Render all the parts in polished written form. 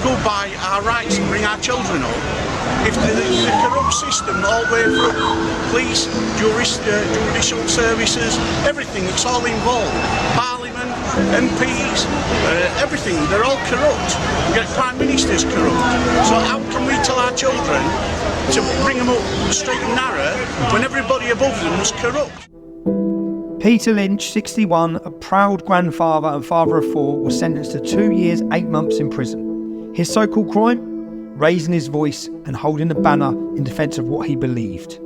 go by our rights and bring our children up, if the corrupt system all the way through, police, judicial services, everything, it's all involved. Parliament, MPs, everything, they're all corrupt. We get Prime Ministers corrupt. So how can we tell our children to bring them up straight and narrow when everybody above them was corrupt? Peter Lynch, 61, a proud grandfather and father of 4, was sentenced to 2 years, 8 months in prison. His so-called crime? Raising his voice and holding a banner in defence of what he believed.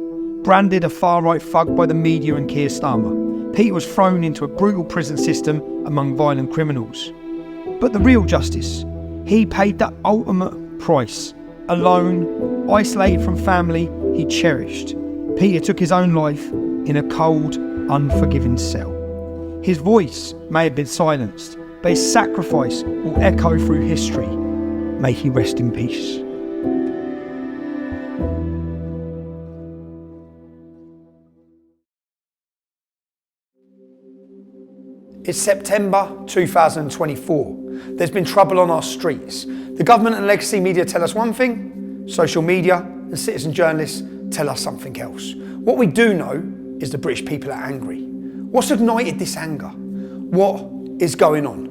Branded a far-right thug by the media and Keir Starmer, Peter was thrown into a brutal prison system among violent criminals. But the real justice, he paid that ultimate price. Alone, isolated from family he cherished, Peter took his own life in a cold, unforgiving cell. His voice may have been silenced, but his sacrifice will echo through history. May he rest in peace. It's September 2024. There's been trouble on our streets. The government and legacy media tell us one thing, social media and citizen journalists tell us something else. What we do know is the British people are angry. What's ignited this anger? What is going on?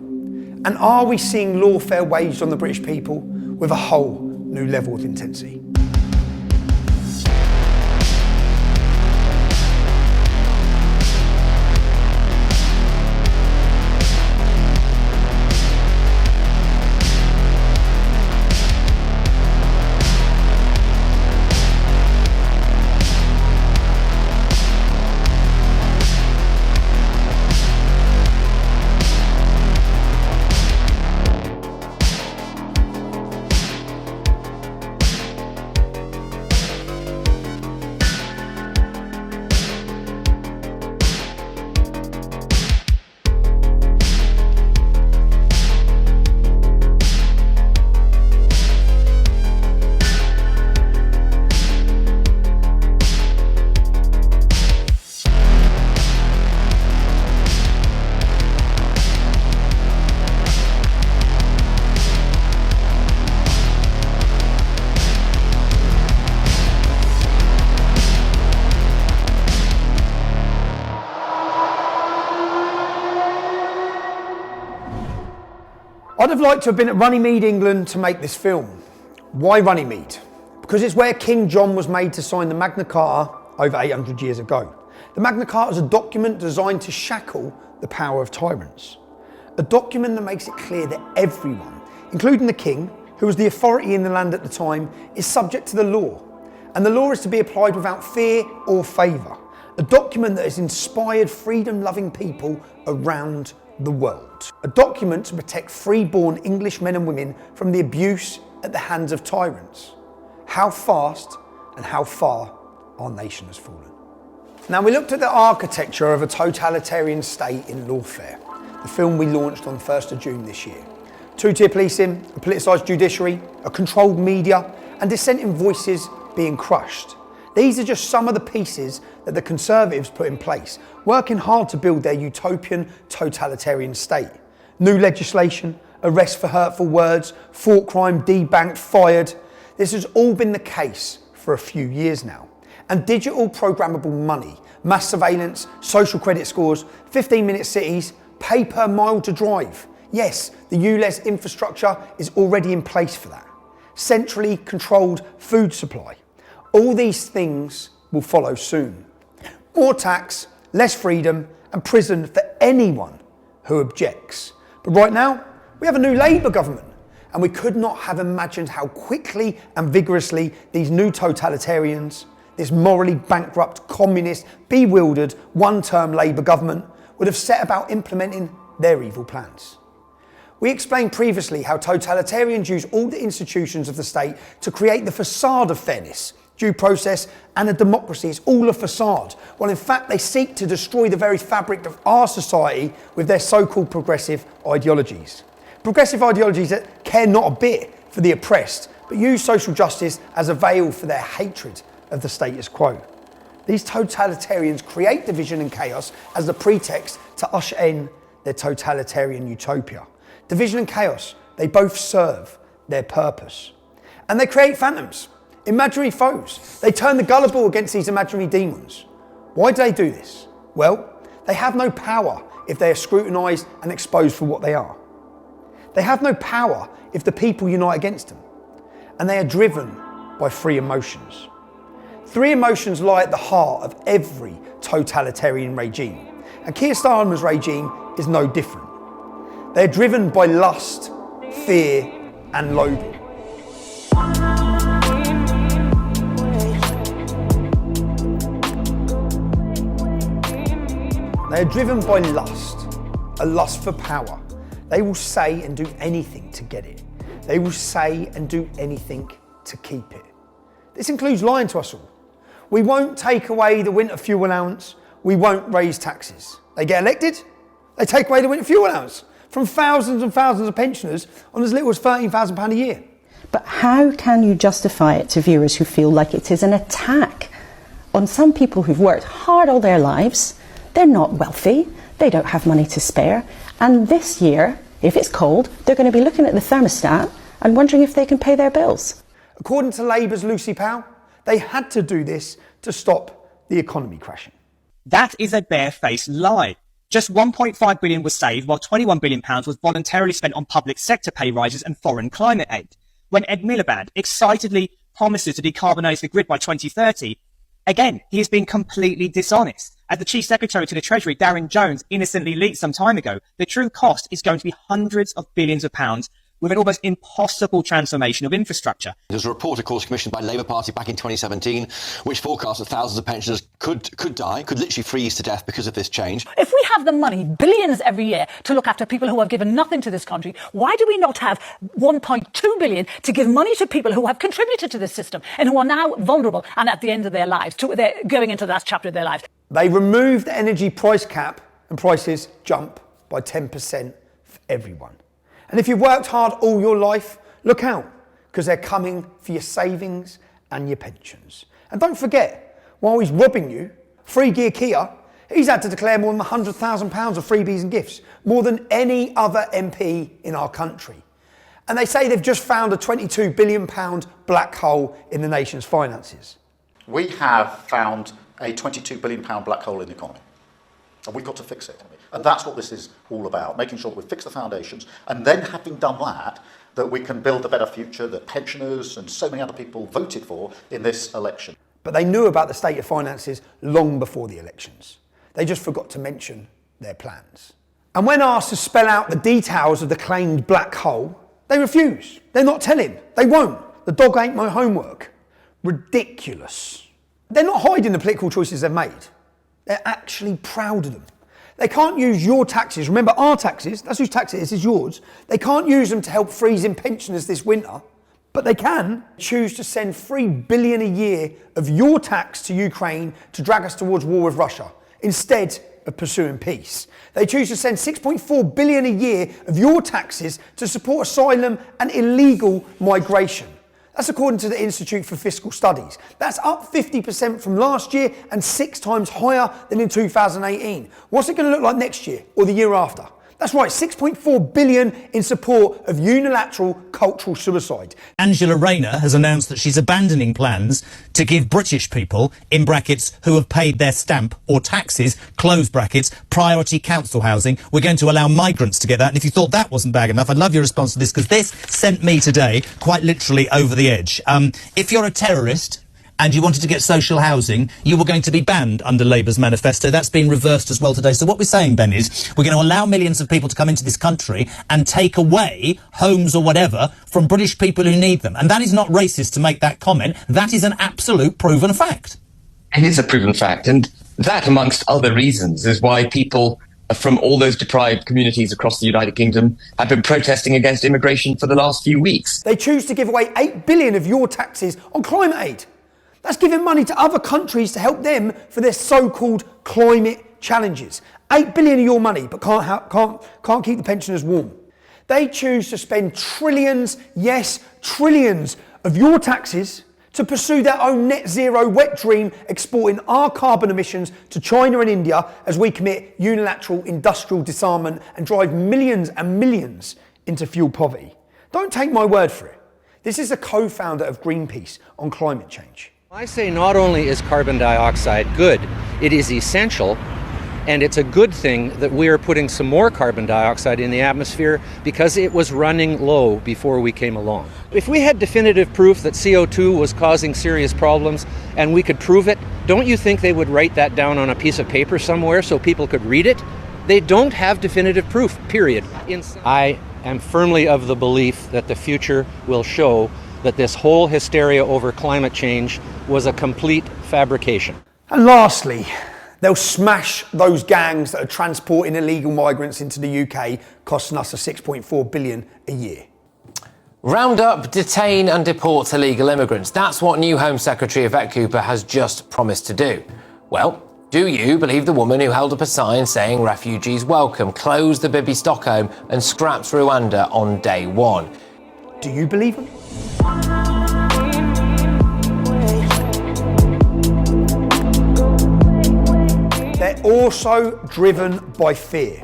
And are we seeing lawfare waged on the British people with a whole new level of intensity? I'd have liked to have been at Runnymede, England to make this film. Why Runnymede? Because it's where King John was made to sign the Magna Carta over 800 years ago. The Magna Carta is a document designed to shackle the power of tyrants. A document that makes it clear that everyone, including the king, who was the authority in the land at the time, is subject to the law. And the law is to be applied without fear or favour. A document that has inspired freedom-loving people around the world. A document to protect free-born English men and women from the abuse at the hands of tyrants. How fast and how far our nation has fallen. Now, we looked at the architecture of a totalitarian state in Lawfare, the film we launched on 1st of June this year. Two-tier policing, a politicised judiciary, a controlled media, and dissenting voices being crushed. These are just some of the pieces that the Conservatives put in place, working hard to build their utopian totalitarian state. New legislation, arrests for hurtful words, thought crime debanked, fired. This has all been the case for a few years now. And digital programmable money, mass surveillance, social credit scores, 15-minute cities, pay per mile to drive. Yes, the ULEZ infrastructure is already in place for that. Centrally controlled food supply. All these things will follow soon. More tax, less freedom, and prison for anyone who objects. But right now, we have a new Labour government, and we could not have imagined how quickly and vigorously these new totalitarians, this morally bankrupt, communist, bewildered, one-term Labour government would have set about implementing their evil plans. We explained previously how totalitarians use all the institutions of the state to create the facade of fairness, due process and a democracy. It's all a facade, while in fact they seek to destroy the very fabric of our society with their so-called progressive ideologies. Progressive ideologies that care not a bit for the oppressed, but use social justice as a veil for their hatred of the status quo. These totalitarians create division and chaos as the pretext to usher in their totalitarian utopia. Division and chaos, they both serve their purpose. And they create phantoms, imaginary foes. They turn the gullible against these imaginary demons. Why do they do this? Well, they have no power if they are scrutinised and exposed for what they are. They have no power if the people unite against them. And they are driven by three emotions. Three emotions lie at the heart of every totalitarian regime. And Keir Starmer's regime is no different. They're driven by lust, fear, and loathing. They are driven by lust, a lust for power. They will say and do anything to get it. They will say and do anything to keep it. This includes lying to us all. We won't take away the winter fuel allowance. We won't raise taxes. They get elected, they take away the winter fuel allowance from thousands and thousands of pensioners on as little as £13,000 a year. But how can you justify it to viewers who feel like it is an attack on some people who've worked hard all their lives? They're not wealthy, they don't have money to spare, and this year, if it's cold, they're going to be looking at the thermostat and wondering if they can pay their bills. According to Labour's Lucy Powell, they had to do this to stop the economy crashing. That is a barefaced lie. Just £1.5 billion was saved, while £21 billion was voluntarily spent on public sector pay rises and foreign climate aid. When Ed Miliband excitedly promises to decarbonise the grid by 2030, again, he is being completely dishonest. As the Chief Secretary to the Treasury, Darren Jones, innocently leaked some time ago, the true cost is going to be hundreds of billions of pounds with an almost impossible transformation of infrastructure. There's a report, of course, commissioned by Labour Party back in 2017, which forecast that thousands of pensioners could die, could literally freeze to death because of this change. If we have the money, billions every year, to look after people who have given nothing to this country, why do we not have 1.2 billion to give money to people who have contributed to this system and who are now vulnerable and at the end of their lives, they're going into the last chapter of their lives? They removed the energy price cap and prices jump by 10% for everyone. And if you've worked hard all your life, look out, because they're coming for your savings and your pensions. And don't forget, while he's robbing you, Free Gear Kia, he's had to declare more than £100,000 of freebies and gifts, more than any other MP in our country. And they say they've just found a £22 billion black hole in the nation's finances. We have found a £22 billion black hole in the economy. And we've got to fix it. And that's what this is all about, making sure that we fix the foundations, and then having done that we can build a better future that pensioners and so many other people voted for in this election. But they knew about the state of finances long before the elections. They just forgot to mention their plans. And when asked to spell out the details of the claimed black hole, they refuse. They're not telling. They won't. The dog ain't my homework. Ridiculous. They're not hiding the political choices they've made. They're actually proud of them. They can't use your taxes, remember our taxes, that's whose tax it is yours. They can't use them to help freezing pensioners this winter, but they can choose to send $3 billion a year of your tax to Ukraine to drag us towards war with Russia, instead of pursuing peace. They choose to send $6.4 billion a year of your taxes to support asylum and illegal migration. That's according to the Institute for Fiscal Studies. That's up 50% from last year and 6 times higher than in 2018. What's it going to look like next year or the year after? That's right, $6.4 billion in support of unilateral cultural suicide. Angela Rayner has announced that she's abandoning plans to give British people, in brackets, who have paid their stamp or taxes, close brackets, priority council housing. We're going to allow migrants to get that. And if you thought that wasn't bad enough, I'd love your response to this, because this sent me today quite literally over the edge. If you're a terrorist and you wanted to get social housing, you were going to be banned under Labour's manifesto. That's been reversed as well today. So what we're saying, Ben, is we're going to allow millions of people to come into this country and take away homes or whatever from British people who need them. And that is not racist to make that comment. That is an absolute proven fact. It is a proven fact. And that, amongst other reasons, is why people from all those deprived communities across the United Kingdom have been protesting against immigration for the last few weeks. They choose to give away $8 billion of your taxes on climate aid. That's giving money to other countries to help them for their so-called climate challenges. $8 billion of your money, but can't keep the pensioners warm. They choose to spend trillions, yes, trillions of your taxes to pursue their own net zero wet dream, exporting our carbon emissions to China and India as we commit unilateral industrial disarmament and drive millions and millions into fuel poverty. Don't take my word for it. This is a co-founder of Greenpeace on climate change. I say not only is carbon dioxide good, it is essential, and it's a good thing that we are putting some more carbon dioxide in the atmosphere because it was running low before we came along. If we had definitive proof that CO2 was causing serious problems and we could prove it, don't you think they would write that down on a piece of paper somewhere so people could read it? They don't have definitive proof, period. I am firmly of the belief that the future will show that this whole hysteria over climate change was a complete fabrication. And lastly, they'll smash those gangs that are transporting illegal migrants into the UK, costing us a 6.4 billion a year. Round up, detain and deport illegal immigrants. That's what new Home Secretary Yvette Cooper has just promised to do. Well, do you believe the woman who held up a sign saying refugees welcome, closed the Bibi Stockholm and scrapped Rwanda on day one? Do you believe them? They're also driven by fear.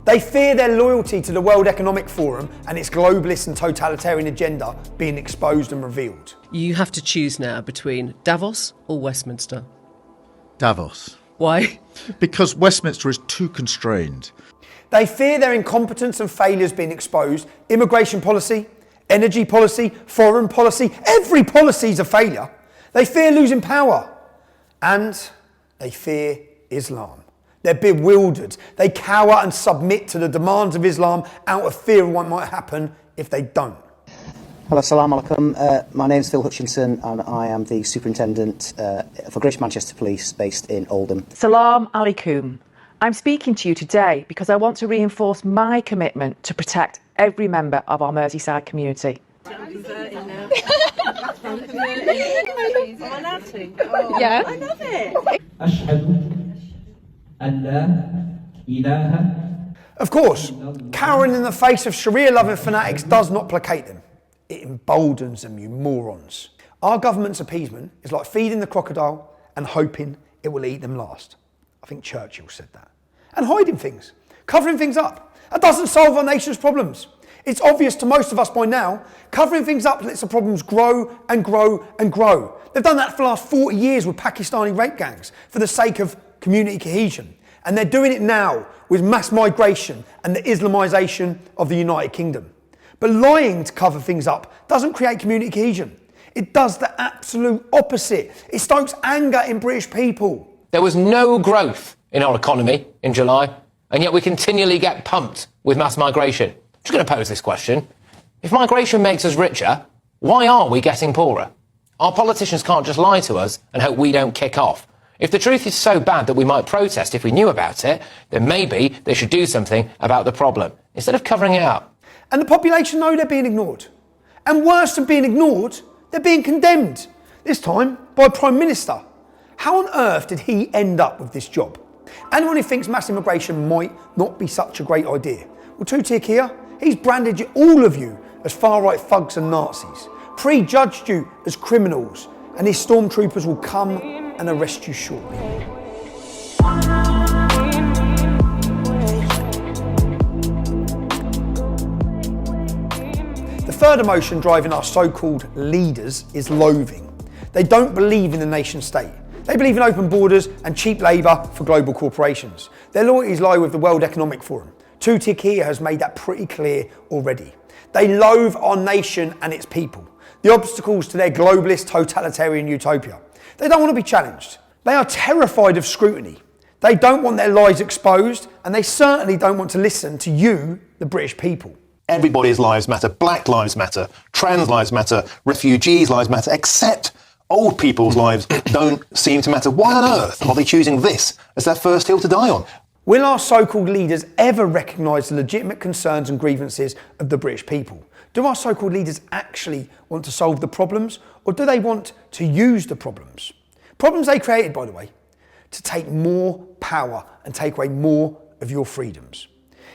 They fear their loyalty to the World Economic Forum and its globalist and totalitarian agenda being exposed and revealed. You have to choose now between Davos or Westminster. Davos. Why? Because Westminster is too constrained. They fear their incompetence and failures being exposed. Immigration policy, energy policy, foreign policy, every policy is a failure. They fear losing power. And they fear Islam. They're bewildered. They cower and submit to the demands of Islam out of fear of what might happen if they don't. Hello, Assalamu alaikum. My name is Phil Hutchinson and I am the Superintendent for Greater Manchester Police based in Oldham. Salam alaikum. I'm speaking to you today because I want to reinforce my commitment to protect every member of our Merseyside community. Yeah. I love it. Of course, cowering in the face of Sharia-loving fanatics does not placate them. It emboldens them, you morons. Our government's appeasement is like feeding the crocodile and hoping it will eat them last. I think Churchill said that. And hiding things, covering things up. That doesn't solve our nation's problems. It's obvious to most of us by now, covering things up lets the problems grow and grow and grow. They've done that for the last 40 years with Pakistani rape gangs for the sake of community cohesion. And they're doing it now with mass migration and the Islamisation of the United Kingdom. But lying to cover things up doesn't create community cohesion. It does the absolute opposite. It stokes anger in British people. There was no growth in our economy in July, and yet we continually get pumped with mass migration. I'm just going to pose this question. If migration makes us richer, why are we getting poorer? Our politicians can't just lie to us and hope we don't kick off. If the truth is so bad that we might protest if we knew about it, then maybe they should do something about the problem, instead of covering it up. And the population know they're being ignored. And worse than being ignored, they're being condemned. This time by a Prime Minister. How on earth did he end up with this job? Anyone who thinks mass immigration might not be such a great idea. Well, Tutik here, he's branded you, all of you, as far-right thugs and Nazis, prejudged you as criminals, and his stormtroopers will come and arrest you shortly. The third emotion driving our so-called leaders is loathing. They don't believe in the nation state. They believe in open borders and cheap labour for global corporations. Their loyalties lie with the World Economic Forum. Tutik here has made that pretty clear already. They loathe our nation and its people, the obstacles to their globalist totalitarian utopia. They don't want to be challenged. They are terrified of scrutiny. They don't want their lies exposed, and they certainly don't want to listen to you, the British people. Everybody's lives matter. Black lives matter. Trans lives matter. Refugees' lives matter, except old people's lives don't seem to matter. Why on earth are they choosing this as their first hill to die on? Will our so-called leaders ever recognise the legitimate concerns and grievances of the British people? Do our so-called leaders actually want to solve the problems, or do they want to use the problems? Problems they created, by the way, to take more power and take away more of your freedoms.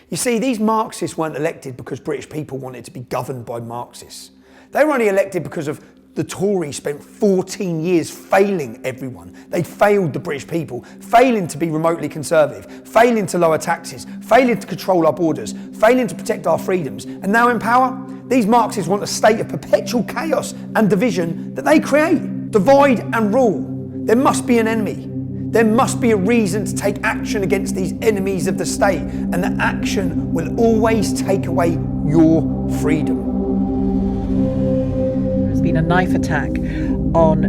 You see, these Marxists weren't elected because British people wanted to be governed by Marxists. They were only elected because of the Tories spent 14 years failing everyone. They failed the British people, failing to be remotely conservative, failing to lower taxes, failing to control our borders, failing to protect our freedoms. And now in power, These Marxists want a state of perpetual chaos and division that they create. Divide and rule. There must be an enemy. There must be a reason to take action against these enemies of the state, and the action will always take away your freedom. There's been a knife attack on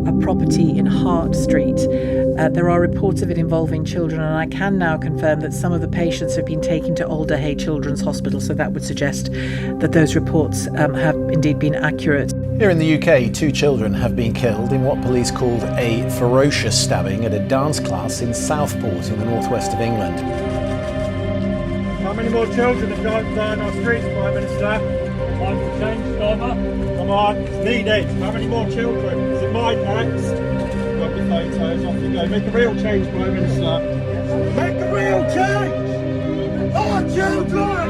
a property in Hart Street. There are reports of it involving children, and I can now confirm that some of the patients have been taken to Alder Hey Children's Hospital, so that would suggest that those reports have indeed been accurate. Here in the UK, 2 children have been killed in what police called a ferocious stabbing at a dance class in Southport in the northwest of England. How many more children are going down our streets, Prime Minister? Time to change, Norma. Come on, it's needed. How many more children? Is it mine next? Got your photos, off you go. Make a real change, Prime Minister. Make a real change! Our children!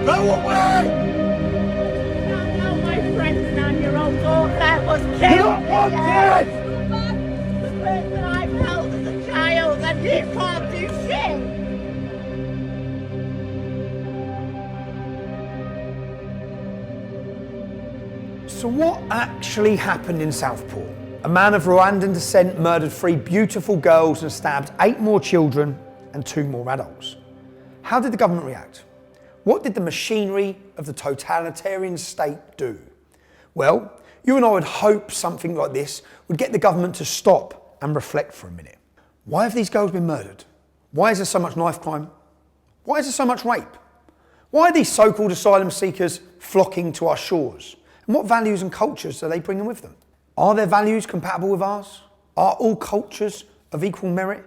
Go away! My friend's 9-year-old daughter was killed. Not wanted! The person I've held as a child, and you can't do shit! So what actually happened in Southport? A man of Rwandan descent murdered 3 beautiful girls and stabbed 8 more children and 2 more adults. How did the government react? What did the machinery of the totalitarian state do? Well, you and I would hope something like this would get the government to stop and reflect for a minute. Why have these girls been murdered? Why is there so much knife crime? Why is there so much rape? Why are these so-called asylum seekers flocking to our shores? And what values and cultures are they bringing with them? Are their values compatible with ours? Are all cultures of equal merit?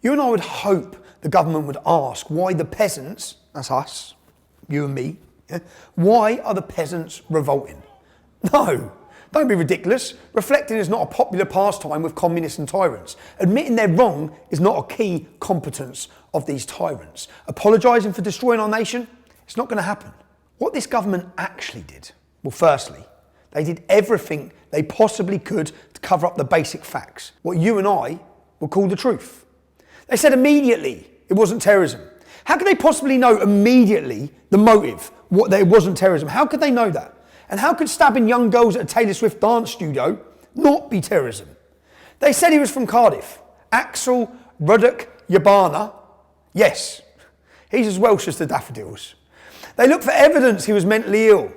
You and I would hope the government would ask why the peasants, that's us, you and me, why are the peasants revolting? No, don't be ridiculous. Reflecting is not a popular pastime with communists and tyrants. Admitting they're wrong is not a key competence of these tyrants. Apologising for destroying our nation, it's not going to happen. What this government actually did, well, firstly, they did everything they possibly could to cover up the basic facts, what you and I would call the truth. They said immediately it wasn't terrorism. How could they possibly know immediately the motive, that it wasn't terrorism? How could they know that? And how could stabbing young girls at a Taylor Swift dance studio not be terrorism? They said he was from Cardiff. Axel Ruddock Yabana. Yes, he's as Welsh as the daffodils. They looked for evidence he was mentally ill.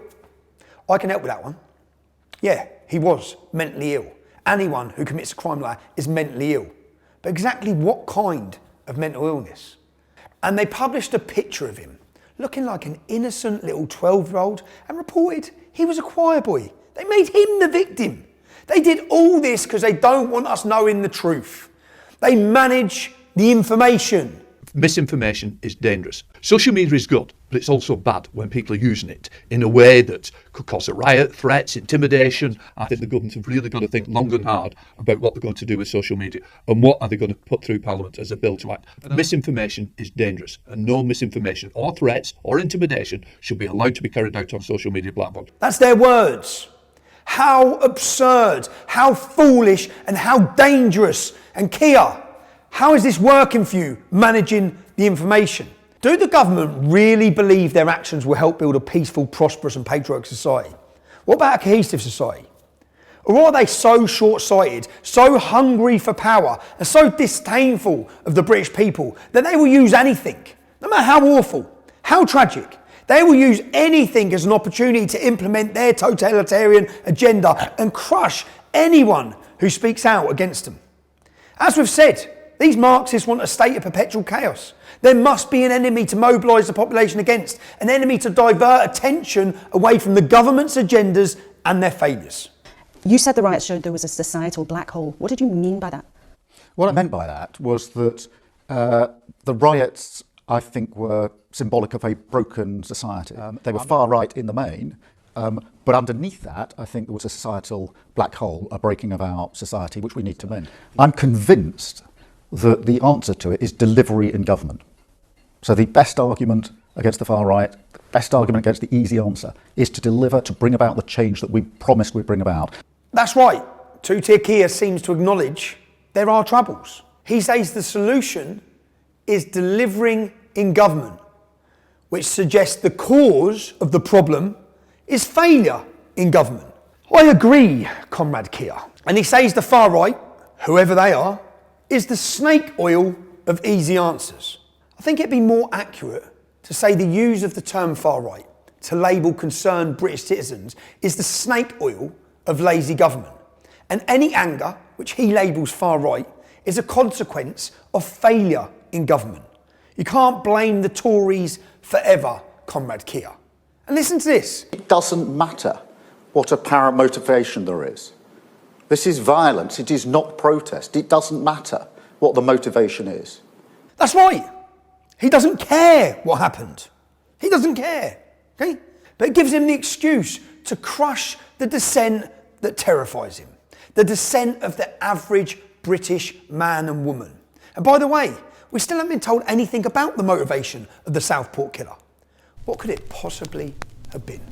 I can help with that one. Yeah, he was mentally ill. Anyone who commits a crime like that is mentally ill. But exactly what kind of mental illness? And they published a picture of him, looking like an innocent little 12-year-old, and reported he was a choir boy. They made him the victim. They did all this because they don't want us knowing the truth. They manage the information. Misinformation is dangerous. Social media is good, but it's also bad when people are using it in a way that could cause a riot, threats, intimidation. I think the government have really got to think long and hard about what they're going to do with social media and what are they going to put through Parliament as a bill to act. Misinformation is dangerous, and no misinformation or threats or intimidation should be allowed to be carried out on social media platforms. That's their words. How absurd, how foolish, and how dangerous. And Kia, how is this working for you, managing the information? Do the government really believe their actions will help build a peaceful, prosperous and patriotic society? What about a cohesive society? Or are they so short-sighted, so hungry for power and so disdainful of the British people that they will use anything, no matter how awful, how tragic, they will use anything as an opportunity to implement their totalitarian agenda and crush anyone who speaks out against them? As we've said, these Marxists want a state of perpetual chaos. There must be an enemy to mobilise the population against, an enemy to divert attention away from the government's agendas and their failures. You said the riots showed there was a societal black hole. What did you mean by that? What I meant by that was that the riots, I think, were symbolic of a broken society. They were far right in the main, but underneath that, I think there was a societal black hole, a breaking of our society, which we need to mend. I'm convinced that the answer to it is delivery in government. So the best argument against the far right, the best argument against the easy answer, is to deliver, to bring about the change that we promised we'd bring about. That's right. Two-tier Kia seems to acknowledge there are troubles. He says the solution is delivering in government, which suggests the cause of the problem is failure in government. I agree, Comrade Keir. And he says the far right, whoever they are, is the snake oil of easy answers. I think it'd be more accurate to say the use of the term far right to label concerned British citizens is the snake oil of lazy government. And any anger, which he labels far right, is a consequence of failure in government. You can't blame the Tories forever, Comrade Keir. And listen to this. It doesn't matter what apparent motivation there is. This is violence, it is not protest. It doesn't matter what the motivation is. That's right. He doesn't care what happened. He doesn't care, okay? But it gives him the excuse to crush the dissent that terrifies him. The dissent of the average British man and woman. And by the way, we still haven't been told anything about the motivation of the Southport killer. What could it possibly have been?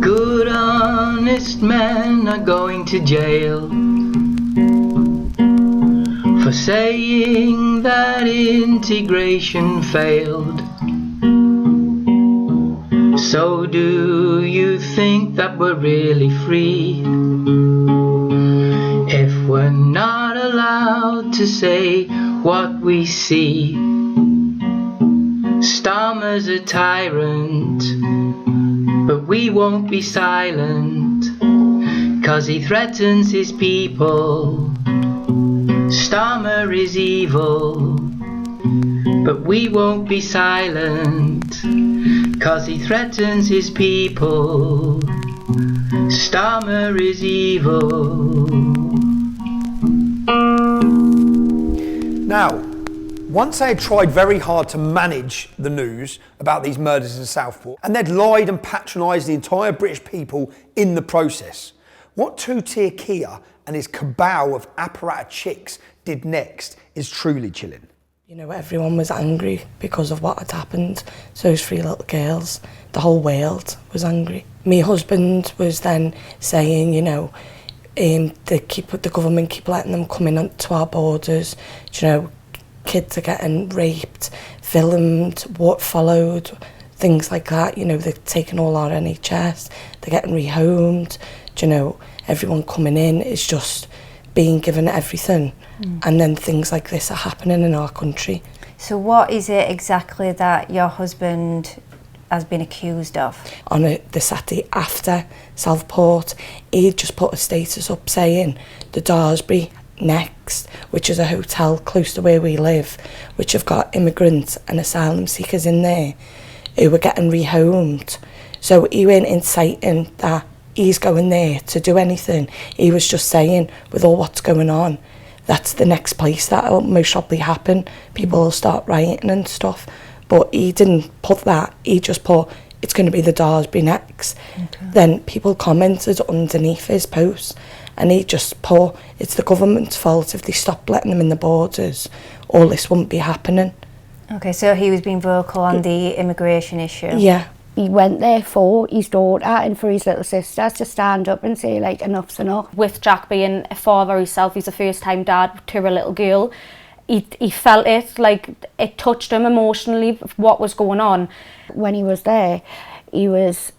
Good honest men are going to jail for saying that integration failed. So do you think that we're really free if we're not allowed to say what we see? Starmer's a tyrant, but we won't be silent, 'cause he threatens his people. Starmer is evil, but we won't be silent, 'cause he threatens his people. Starmer is evil. Now, once they had tried very hard to manage the news about these murders in Southport, and they'd lied and patronised the entire British people in the process, what two-tier Keir and his cabal of apparatus chicks did next is truly chilling. You know, everyone was angry because of what had happened to those 3 little girls. The whole world was angry. My husband was then saying, you know, the government keep letting them come in to our borders. You know, kids are getting raped, filmed, what followed, things like that. You know, they're taking all our NHS, they're getting rehomed. You know, everyone coming in is just being given everything. And then things like this are happening in our country. So what is it exactly that your husband has been accused of? On the Saturday after Southport, he just put a status up saying the Daresbury Next, which is a hotel close to where we live, which have got immigrants and asylum seekers in there who were getting rehomed. So he weren't inciting that he's going there to do anything. He was just saying, with all what's going on, that's the next place that will most probably happen. People will start rioting and stuff. But he didn't put that. He just put, it's going to be the Daresbury Next. Okay. Then people commented underneath his post, and he just put, it's the government's fault if they stopped letting them in the borders. All this wouldn't be happening. Okay, so he was being vocal on the immigration issue. Yeah. He went there for his daughter and for his little sisters to stand up and say, like, enough's enough. With Jack being a father himself, he's a first-time dad to a little girl. He felt it, like, it touched him emotionally, what was going on. When he was there, he was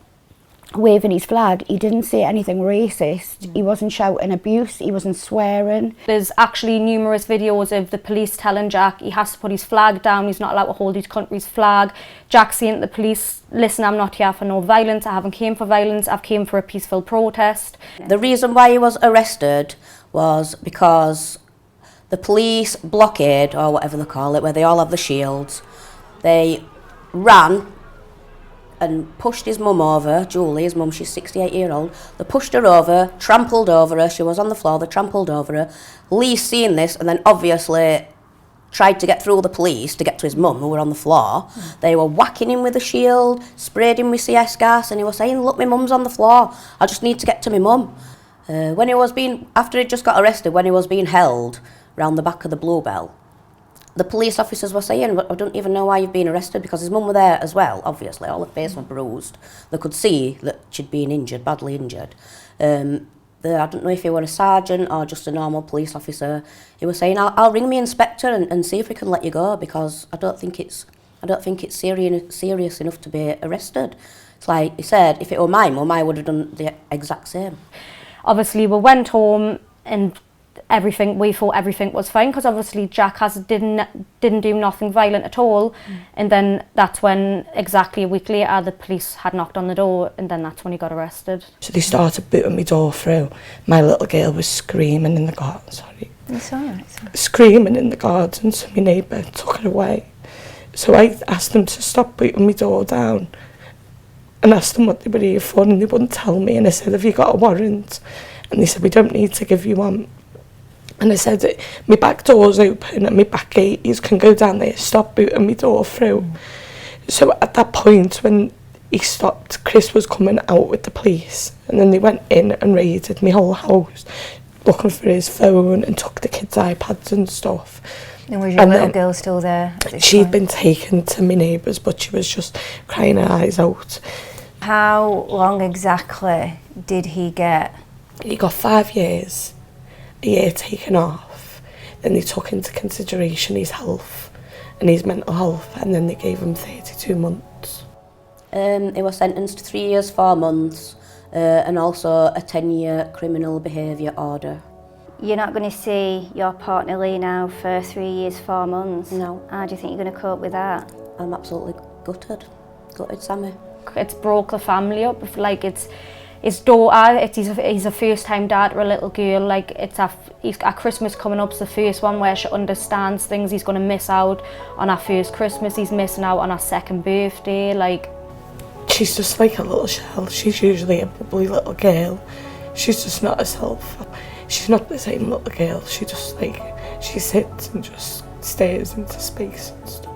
waving his flag. He didn't say anything racist. He wasn't shouting abuse. He wasn't swearing. There's actually numerous videos of the police telling Jack he has to put his flag down. He's not allowed to hold his country's flag. Jack saying to the police, listen, I'm not here for no violence. I haven't came for violence. I've came for a peaceful protest. The reason why he was arrested was because the police blockade, or whatever they call it, where they all have the shields, they ran and pushed his mum over, Julie, his mum, she's 68-year-old. They pushed her over, trampled over her, she was on the floor, they trampled over her. Lee's seen this and then obviously tried to get through the police to get to his mum, who were on the floor. They were whacking him with a shield, sprayed him with CS gas, and he was saying, look, my mum's on the floor, I just need to get to my mum. When he was being, after he just got arrested, when he was being held round the back of the Bluebell, the police officers were saying, I don't even know why you've been arrested, because his mum were there as well, obviously. All her face was bruised. They could see that she'd been injured, badly injured. I don't know if he were a sergeant or just a normal police officer. He was saying, I'll ring my inspector and see if we can let you go, because I don't think it's I don't think it's serious enough to be arrested. It's like you said, if it were my mum, I would have done the exact same. Obviously, we went home and we thought everything was fine, because obviously Jack didn't do nothing violent at all. And then that's when, exactly a week later, the police had knocked on the door, and then that's when he got arrested. So they started booting my door through. My little girl was screaming in the garden, It's all right. screaming in the garden, so my neighbour took her away. So I asked them to stop booting my door down and asked them what they were here for, and they wouldn't tell me. And I said, have you got a warrant? And they said, we don't need to give you one. And I said, my back door's open and my back gate, you can go down there, stop booting my door through. So at that point, when he stopped, Chris was coming out with the police, and then they went in and raided my whole house, looking for his phone and took the kids' iPads and stuff. And was your little girl still there? She'd been taken to my neighbours, but she was just crying her eyes out. How long exactly did he get? He got 5 years, a year taken off. Then they took into consideration his health and his mental health, and then they gave him 32 months. He was sentenced to 3 years, 4 months, and also a 10-year criminal behaviour order. You're not going to see your partner Lee now for 3 years, 4 months? No. How do you think you're going to cope with that? I'm absolutely gutted, Sammy. It's broke the family up. Like, it's his daughter, he's a first-time dad to a little girl. Like, he's got Christmas coming up, it's the first one where she understands things. He's going to miss out on our first Christmas, he's missing out on our second birthday. Like, she's just like a little shell. She's usually a bubbly little girl. She's just not herself. She's not the same little girl. She just she sits and just stares into space and stuff.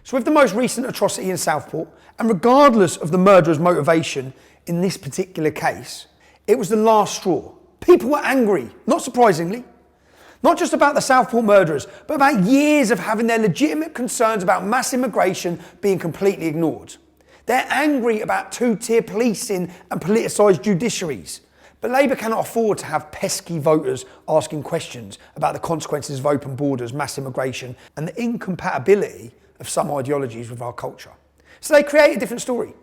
So with the most recent atrocity in Southport, and regardless of the murderer's motivation in this particular case, it was the last straw. People were angry, not surprisingly. Not just about the Southport murderers, but about years of having their legitimate concerns about mass immigration being completely ignored. They're angry about two-tier policing and politicised judiciaries. But Labour cannot afford to have pesky voters asking questions about the consequences of open borders, mass immigration, and the incompatibility of some ideologies with our culture. So they create a different story.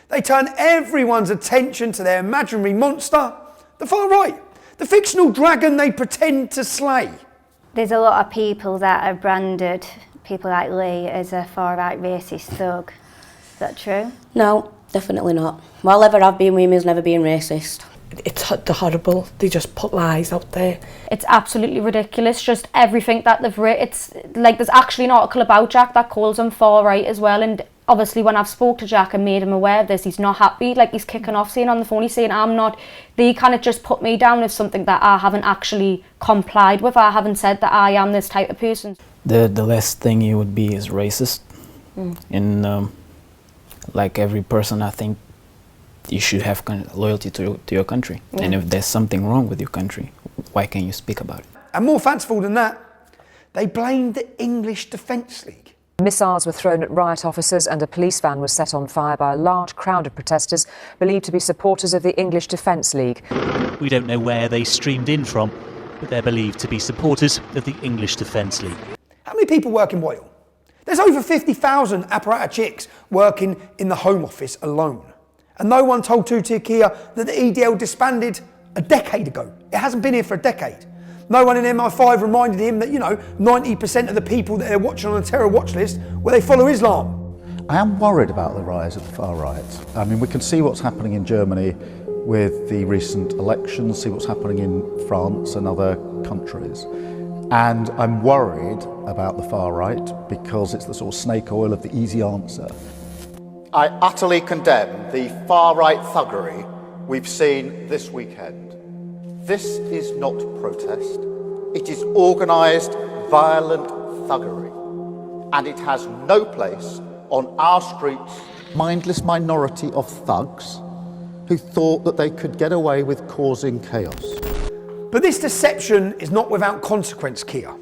They turn everyone's attention to their imaginary monster, the far right, the fictional dragon they pretend to slay. there's a lot of people that have branded people like Lee as a far-right racist thug. Is that true? No, definitely not. While ever I've been with him, he's never been racist. It's horrible. They just put lies out there. It's absolutely ridiculous, just everything that they've written. It's like there's actually an article about Jack that calls him far-right as well, and obviously when I've spoke to Jack and made him aware of this, he's not happy. Like, he's kicking off, saying on the phone, he's saying, I'm not, they kind of just put me down as something that I haven't actually complied with. I haven't said that I am this type of person. The last thing you would be is racist. And like every person, I think you should have loyalty to your country. And if there's something wrong with your country, why can't you speak about it? And more fanciful than that, they blamed the English Defence League. Missiles were thrown at riot officers and a police van was set on fire by a large crowd of protesters believed to be supporters of the English Defence League. We don't know where they streamed in from, but they're believed to be supporters of the English Defence League. How many people work in Wales? There's over 50,000 apparata chicks working in the Home Office alone. And no one told Two-Tier Kia that the EDL disbanded a decade ago. It hasn't been here for a decade. No one in MI5 reminded him that, 90% of the people that they're watching on the terror watch list, they follow Islam. I am worried about the rise of the far right. I mean, we can see what's happening in Germany with the recent elections, see what's happening in France and other countries. And I'm worried about the far right because it's the sort of snake oil of the easy answer. I utterly condemn the far-right thuggery we've seen this weekend. This is not protest. It is organised, violent thuggery. And it has no place on our streets. Mindless minority of thugs who thought that they could get away with causing chaos. But this deception is not without consequence, Kia.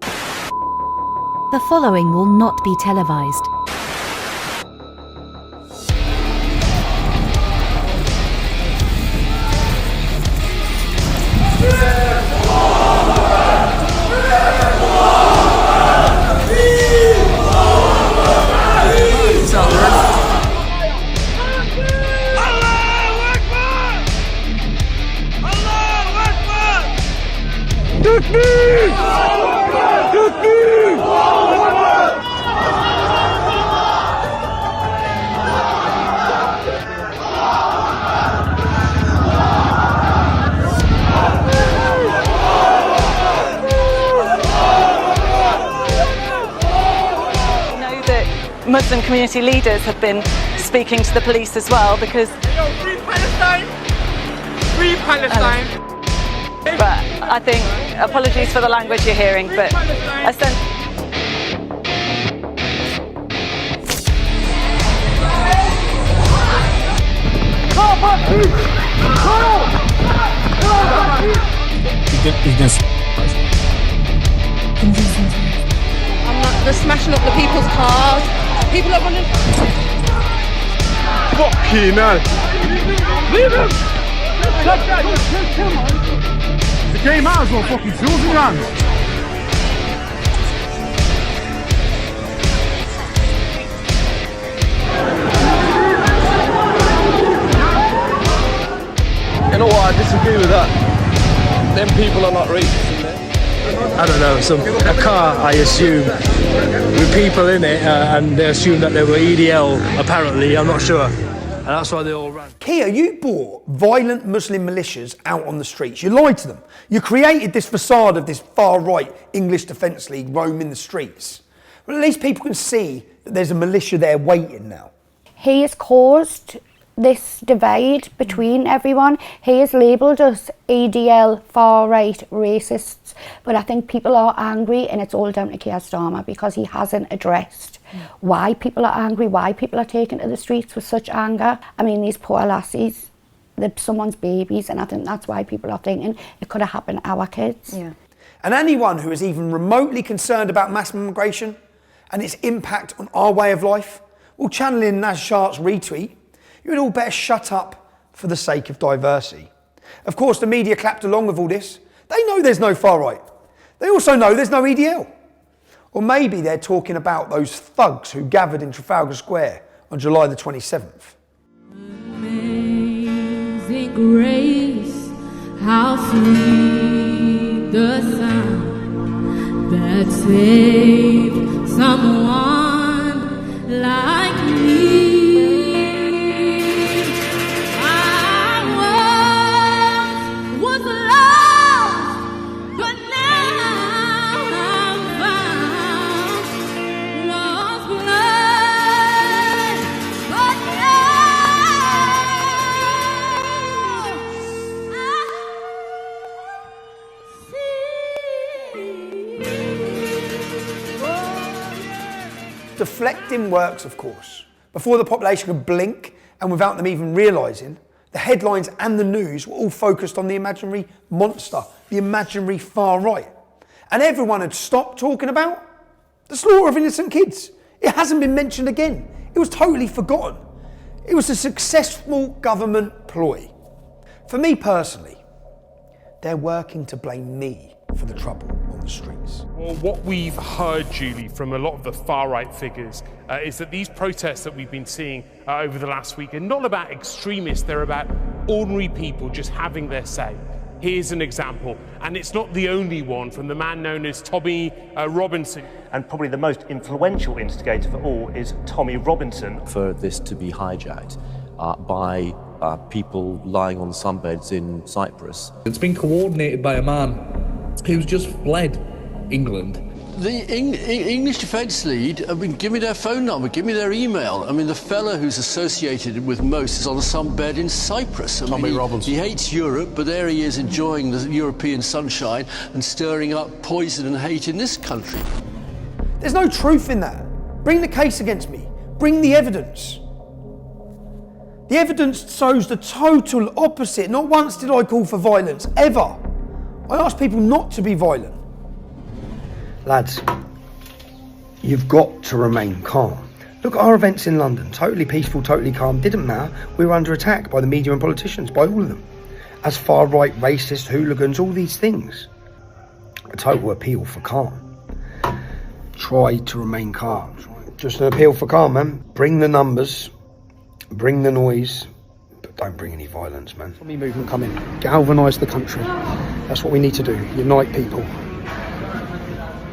The following will not be televised. Muslim community leaders have been speaking to the police as well, because... Free Palestine! Free Palestine! But I think, apologies for the language you're hearing, but They're smashing up the people's cars. People are running. Fucking hell! Leave him! The game might as well fucking tools in your hands. You know what, I disagree with that. Them people are not racist in there. I don't know, a car, I assume, with people in it, and they assume that they were EDL, apparently, I'm not sure. And that's why they all ran. Kia, you brought violent Muslim militias out on the streets. You lied to them. You created this facade of this far-right English Defence League roaming the streets. Well, at least people can see that there's a militia there waiting now. He has caused this divide between everyone. He has labelled us ADL, far-right, racists, but I think people are angry, and it's all down to Keir Starmer because he hasn't addressed why people are angry, why people are taken to the streets with such anger. I mean, these poor lassies, they're someone's babies, and I think that's why people are thinking it could have happened to our kids. Yeah. And anyone who is even remotely concerned about mass migration and its impact on our way of life, well, channeling Naz Shart's retweet, you would all better shut up for the sake of diversity. Of course, the media clapped along with all this. They know there's no far right. They also know there's no EDL. Or maybe they're talking about those thugs who gathered in Trafalgar Square on July the 27th. Amazing grace, how sweet the sound that saved someone like me. Deflecting works, of course. Before the population could blink, and without them even realising, the headlines and the news were all focused on the imaginary monster, the imaginary far right. And everyone had stopped talking about the slaughter of innocent kids. It hasn't been mentioned again. It was totally forgotten. It was a successful government ploy. For me personally, they're working to blame me for the trouble on the streets. Well, what we've heard, Julie, from a lot of the far-right figures is that these protests that we've been seeing over the last week are not about extremists, they're about ordinary people just having their say. Here's an example, and it's not the only one, from the man known as Tommy Robinson. And probably the most influential instigator for all is Tommy Robinson. For this to be hijacked by people lying on sunbeds in Cyprus. It's been coordinated by a man who's just fled England. The English Defence League, give me their phone number, give me their email. I mean, the fella who's associated with most is on a sunbed in Cyprus. Tommy Robinson. He hates Europe, but there he is enjoying the European sunshine and stirring up poison and hate in this country. There's no truth in that. Bring the case against me. Bring the evidence. The evidence shows the total opposite. Not once did I call for violence, ever. I asked people not to be violent. Lads, you've got to remain calm. Look at our events in London, totally peaceful, totally calm, didn't matter. We were under attack by the media and politicians, by all of them. As far-right, racist, hooligans, all these things. A total appeal for calm. Try to remain calm. Just an appeal for calm, man. Bring the numbers, bring the noise, but don't bring any violence, man. Let me movement come in. Galvanise the country. That's what we need to do. Unite people.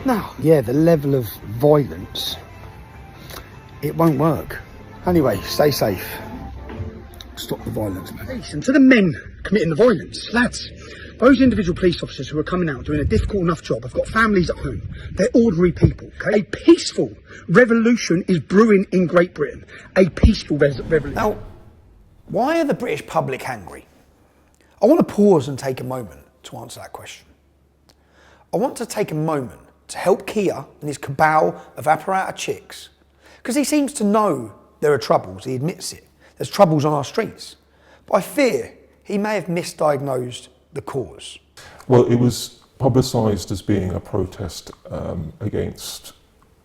Now, yeah, the level of violence, it won't work. Anyway, stay safe. Stop the violence, man. To the men committing the violence, lads, Those individual police officers who are coming out doing a difficult enough job have got families at home. They're ordinary people. Okay? A peaceful revolution is brewing in Great Britain. A peaceful revolution. Now, why are the British public angry? I want to pause and take a moment to answer that question. I want to take a moment to help Kia and his cabal of apparatus chicks, because he seems to know there are troubles, he admits it. There's troubles on our streets. But I fear he may have misdiagnosed the cause. Well, it was publicised as being a protest against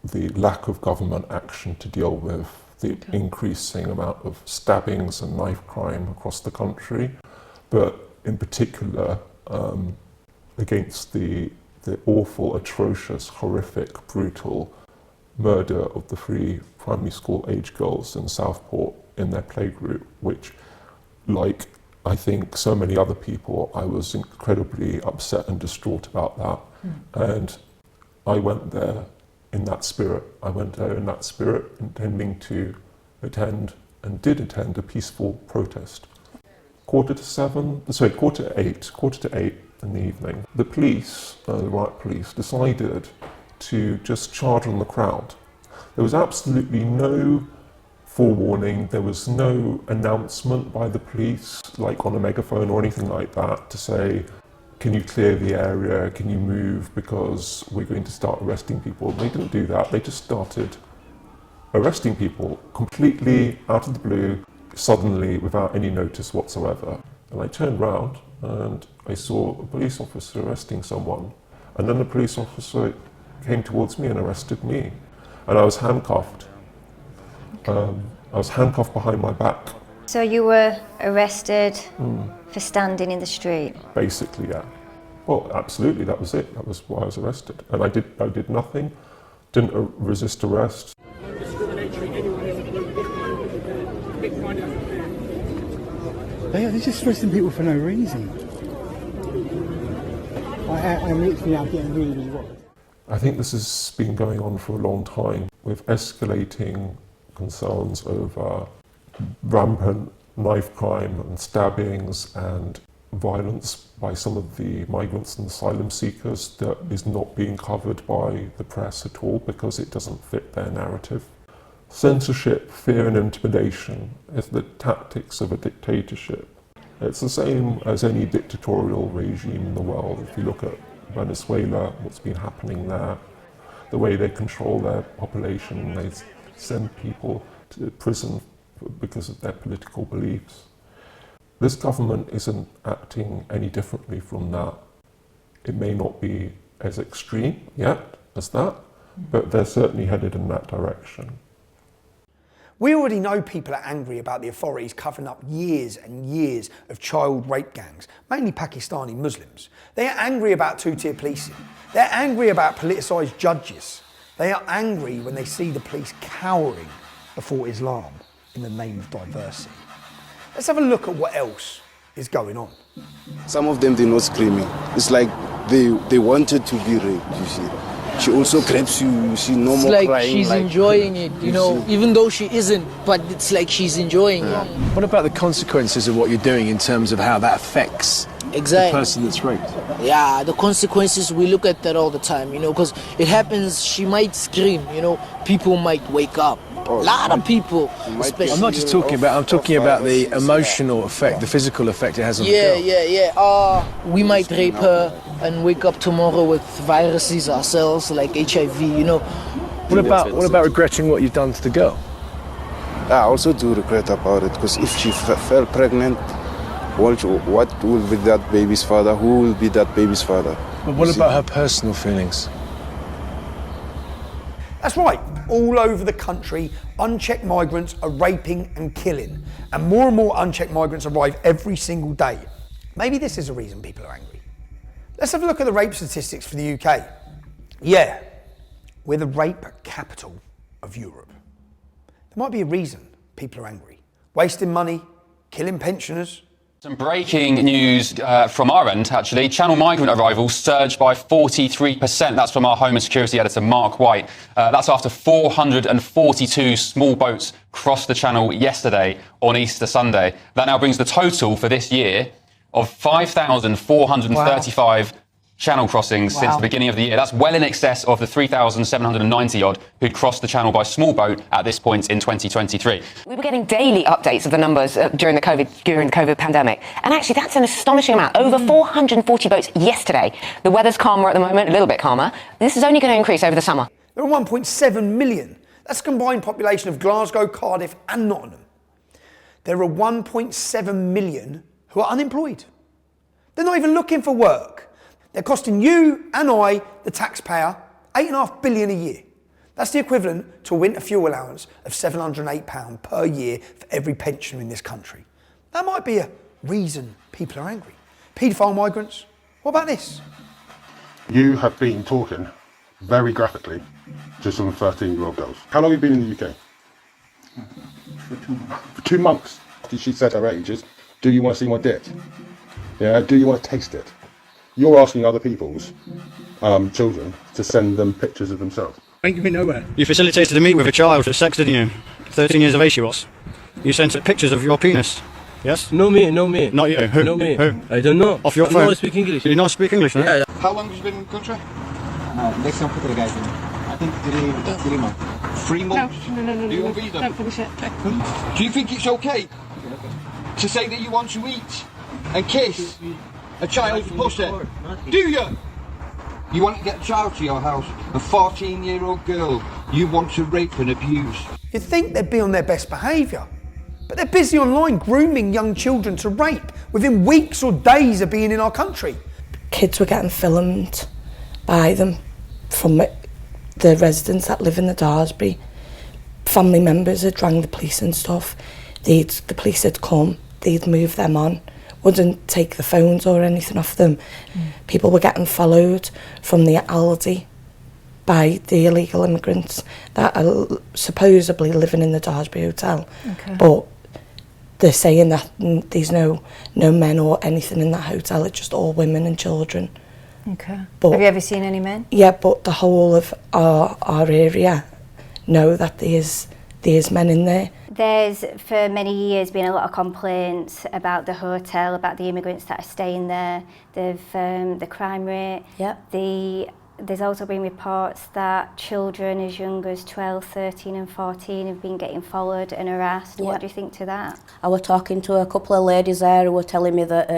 the lack of government action to deal with the increasing amount of stabbings and knife crime across the country, but in particular against the awful, atrocious, horrific, brutal murder of the 3 primary school age girls in Southport in their playgroup, which, like I think so many other people, I was incredibly upset and distraught about that. And I went there in that spirit. Intending to attend, and did attend, a peaceful protest. 8:45 in the evening, the police, the riot police, decided to just charge on the crowd. There was absolutely no forewarning, there was no announcement by the police, like on a megaphone or anything like that, to say, can you clear the area, can you move, because we're going to start arresting people. They didn't do that, they just started arresting people completely out of the blue, suddenly, without any notice whatsoever. And I turned round and I saw a police officer arresting someone, and then the police officer came towards me and arrested me, and I was handcuffed. I was handcuffed behind my back. So you were arrested for standing in the street? Basically, yeah. Well, absolutely, that was it. That was why I was arrested. And I did nothing, didn't resist arrest. They're just arresting people for no reason. I'm literally now getting really, really worried. I think this has been going on for a long time, with escalating concerns over rampant knife crime and stabbings and violence by some of the migrants and asylum seekers that is not being covered by the press at all because it doesn't fit their narrative. Censorship, fear and intimidation is the tactics of a dictatorship. It's the same as any dictatorial regime in the world. If you look at Venezuela, what's been happening there, the way they control their population, they send people to prison because of their political beliefs. This government isn't acting any differently from that. It may not be as extreme yet as that, but they're certainly headed in that direction. We already know people are angry about the authorities covering up years and years of child rape gangs, mainly Pakistani Muslims. They are angry about two-tier policing. They're angry about politicised judges. They are angry when they see the police cowering before Islam in the name of diversity. Let's have a look at what else is going on. Some of them, they're not screaming. It's like they wanted to be raped, you see. She also grabs you see, no more crying. It's like she's enjoying it, you know, even though she isn't, but it's like she's enjoying it. What about the consequences of what you're doing in terms of how that affects the person that's raped? Yeah, the consequences, we look at that all the time, you know, because it happens, she might scream, you know, people might wake up. A lot of people, especially. I'm not just talking about, I'm talking about the emotional effect, the physical effect it has on the girl. Yeah. We might rape her and wake up tomorrow with viruses ourselves, like HIV, you know. What about regretting what you've done to the girl? I also do regret about it, because if she fell pregnant, what will be that baby's father? Who will be that baby's father? But what about her personal feelings? That's right, all over the country, unchecked migrants are raping and killing, and more unchecked migrants arrive every single day. Maybe this is the reason people are angry. Let's have a look at the rape statistics for the UK. Yeah, we're the rape capital of Europe. There might be a reason people are angry. Wasting money, killing pensioners. Some breaking news from our end, actually. Channel migrant arrivals surged by 43%. That's from our Home and Security editor, Mark White. That's after 442 small boats crossed the Channel yesterday on Easter Sunday. That now brings the total for this year of 5,435 channel crossings since the beginning of the year. That's well in excess of the 3,790 odd who'd crossed the channel by small boat at this point in 2023. We were getting daily updates of the numbers during the COVID pandemic, and actually that's an astonishing amount. Over 440 boats yesterday. The weather's calmer at the moment, a little bit calmer. This is only going to increase over the summer. There are 1.7 million. That's a combined population of Glasgow, Cardiff and Nottingham. There are 1.7 million who are unemployed. They're not even looking for work. They're costing you and I, the taxpayer, £8.5 billion a year. That's the equivalent to a winter fuel allowance of £708 per year for every pensioner in this country. That might be a reason people are angry. Paedophile migrants, what about this? You have been talking very graphically to some 13-year-old girls. How long have you been in the UK? For 2 months. For 2 months. She said her age is, do you want to see my dick? Yeah, do you want to taste it? You're asking other people's children to send them pictures of themselves. Ain't going nowhere. You facilitated a meet with a child for sex, didn't you? 13 years of age she was. You sent her pictures of your penis. Yes? No me. Not you. Who? No me. Who? I don't know. Off your I phone? don't speak English. Do you not speak English? No? Yeah. How long have you been in the country? Next time, put the guys in. I think 3 months. 3 months? No. Do you want visa? Don't finish it. Do you think it's okay to say that you want to eat and kiss a child's pussy? Do you? You want to get a child to your house, a 14-year-old girl you want to rape and abuse. You'd think they'd be on their best behaviour, but they're busy online grooming young children to rape within weeks or days of being in our country. Kids were getting filmed by them from the residents that live in the Daresbury. Family members had rang the police and stuff. The police had come, they'd move them on, wouldn't take the phones or anything off them. People were getting followed from the Aldi by the illegal immigrants that are supposedly living in the Daresbury Hotel. Okay. But they're saying that there's no men or anything in that hotel, it's just all women and children. Okay. But, have you ever seen any men? Yeah, but the whole of our area know that there's men in there. There's, for many years, been a lot of complaints about the hotel, about the immigrants that are staying there, the crime rate. Yep. There's also been reports that children as young as 12, 13 and 14 have been getting followed and harassed. What do you think to that? I was talking to a couple of ladies there who were telling me that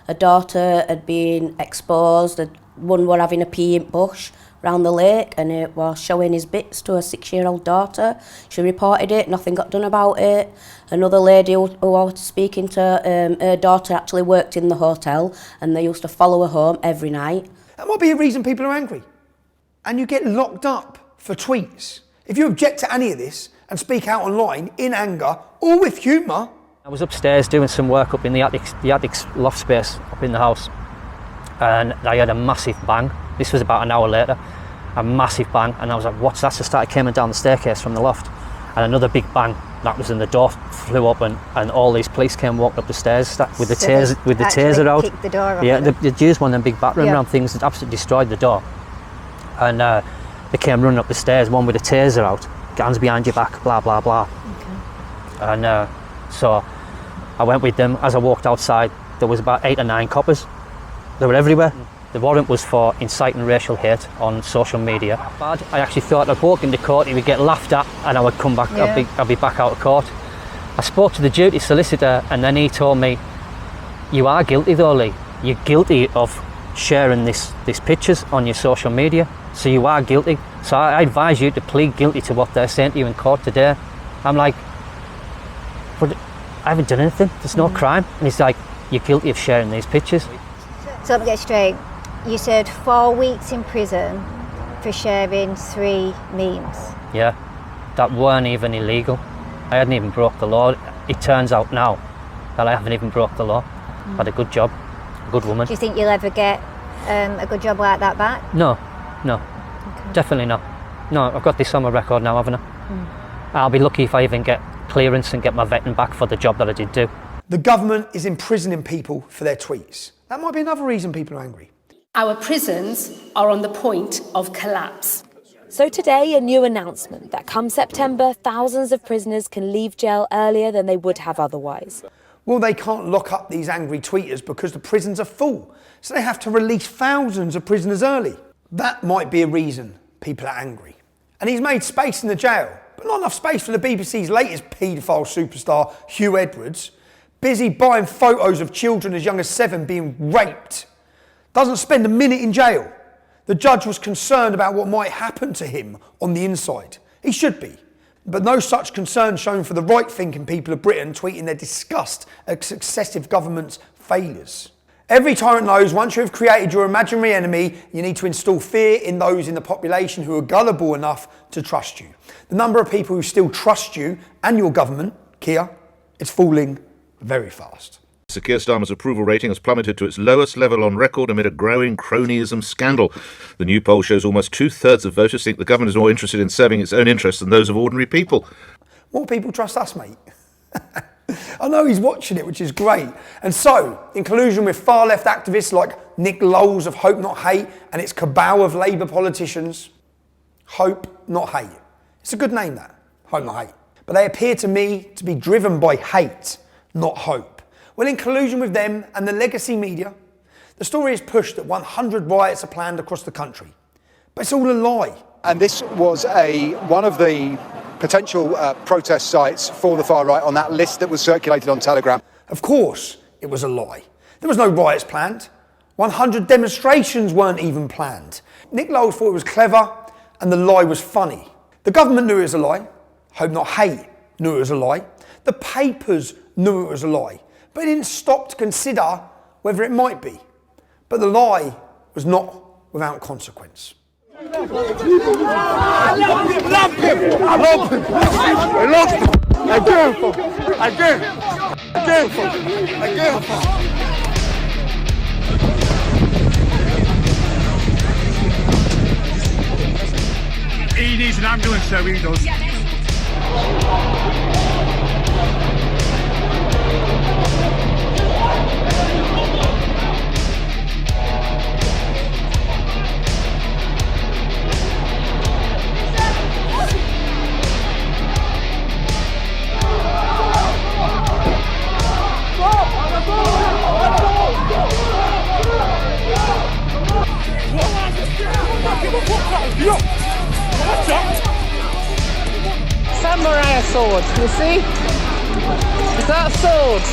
a daughter had been exposed, one were having a pee in bush round the lake and it was showing his bits to a 6-year-old daughter. She reported it, nothing got done about it. Another lady who I was speaking to, her daughter actually worked in the hotel and they used to follow her home every night. That might be a reason people are angry. And you get locked up for tweets. If you object to any of this and speak out online in anger or with humour. I was upstairs doing some work up in the attic loft space up in the house and I had a massive bang. This was about an hour later, a massive bang, and I was like, what's that? So I started coming down the staircase from the loft, and another big bang. That was in the door flew up, and all these police came walked up the stairs with the taser out. Kicked the door off. Yeah, they'd used one of them big battering ram things that absolutely destroyed the door, and they came running up the stairs, one with a taser out, hands behind your back, blah blah blah. Okay. And so I went with them. As I walked outside, there was about 8 or 9 coppers. They were everywhere. The warrant was for inciting racial hate on social media. Bad. I actually thought I'd walk into court, he would get laughed at, and I would come back. Yeah. I'd be back out of court. I spoke to the duty solicitor, and then he told me, "You are guilty, though, Lee. You're guilty of sharing these pictures on your social media. So you are guilty. So I advise you to plead guilty to what they're saying to you in court today." I'm like, "But I haven't done anything. There's no crime." And he's like, "You're guilty of sharing these pictures." So let me get straight. You said 4 weeks in prison for sharing 3 memes. Yeah, that weren't even illegal. I hadn't even broke the law. It turns out now that I haven't even broke the law. Had a good job, a good woman. Do you think you'll ever get a good job like that back? No, okay. Definitely not. No, I've got this on my record now, haven't I? I'll be lucky if I even get clearance and get my vetting back for the job that I did do. The government is imprisoning people for their tweets. That might be another reason people are angry. Our prisons are on the point of collapse. So today, a new announcement that come September, thousands of prisoners can leave jail earlier than they would have otherwise. Well, they can't lock up these angry tweeters because the prisons are full, so they have to release thousands of prisoners early. That might be a reason people are angry. And he's made space in the jail, but not enough space for the BBC's latest paedophile superstar, Hugh Edwards, busy buying photos of children as young as 7 being raped. Doesn't spend a minute in jail. The judge was concerned about what might happen to him on the inside. He should be. But no such concern shown for the right-thinking people of Britain tweeting their disgust at successive governments' failures. Every tyrant knows once you have created your imaginary enemy, you need to install fear in those in the population who are gullible enough to trust you. The number of people who still trust you and your government, Keir, is falling very fast. Sir Keir Starmer's approval rating has plummeted to its lowest level on record amid a growing cronyism scandal. The new poll shows almost 2/3 of voters think the government is more interested in serving its own interests than those of ordinary people. More people trust us, mate. I know he's watching it, which is great. And so, in collusion with far-left activists like Nick Lowles of Hope Not Hate and its cabal of Labour politicians, Hope Not Hate. It's a good name, that. Hope Not Hate. But they appear to me to be driven by hate, not hope. Well, in collusion with them and the legacy media, the story is pushed that 100 riots are planned across the country. But it's all a lie. And this was one of the potential protest sites for the far right on that list that was circulated on Telegram. Of course it was a lie. There was no riots planned. 100 demonstrations weren't even planned. Nick Lowles thought it was clever and the lie was funny. The government knew it was a lie. Hope Not Hate knew it was a lie. The papers knew it was a lie. But it didn't stop to consider whether it might be. But the lie was not without consequence. I love him! I love him! I love him! I care for him! I care for him! I care for him! He needs an ambulance, so he does. Samurai sword, you see? Is that a sword?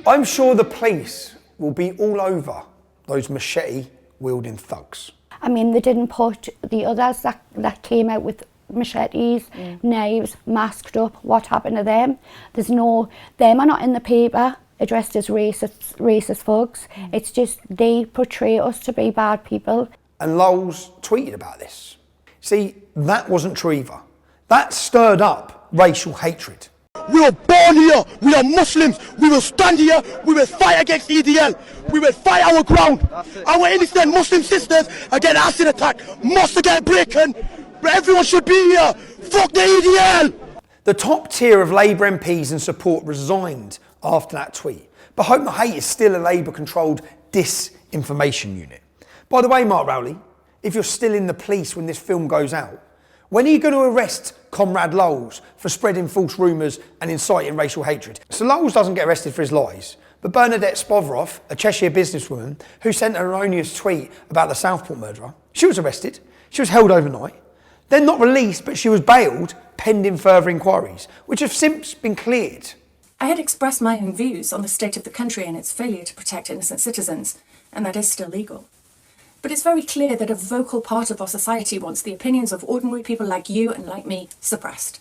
I'm sure the police will be all over those machete-wielding thugs. I mean, they didn't put the others that came out with machetes, knives, masked up. What happened to them? There's no... Them are not in the paper addressed as racist thugs. It's just they portray us to be bad people. And Lowles tweeted about this. See, that wasn't true either. That stirred up racial hatred. We were born here, we are Muslims, we will stand here, we will fight against EDL, we will fight our ground. Our innocent Muslim sisters are getting acid attacked, must get breaking, but everyone should be here, fuck the EDL! The top tier of Labour MPs in support resigned after that tweet, but Hope Not Hate is still a Labour-controlled disinformation unit. By the way, Mark Rowley, if you're still in the police when this film goes out, when are you going to arrest Comrade Lowles for spreading false rumours and inciting racial hatred? So Lowles doesn't get arrested for his lies, but Bernadette Spovroff, a Cheshire businesswoman who sent an erroneous tweet about the Southport murderer, she was arrested, she was held overnight, then not released, but she was bailed pending further inquiries, which have since been cleared. I had expressed my own views on the state of the country and its failure to protect innocent citizens, and that is still legal. But it's very clear that a vocal part of our society wants the opinions of ordinary people like you and like me suppressed.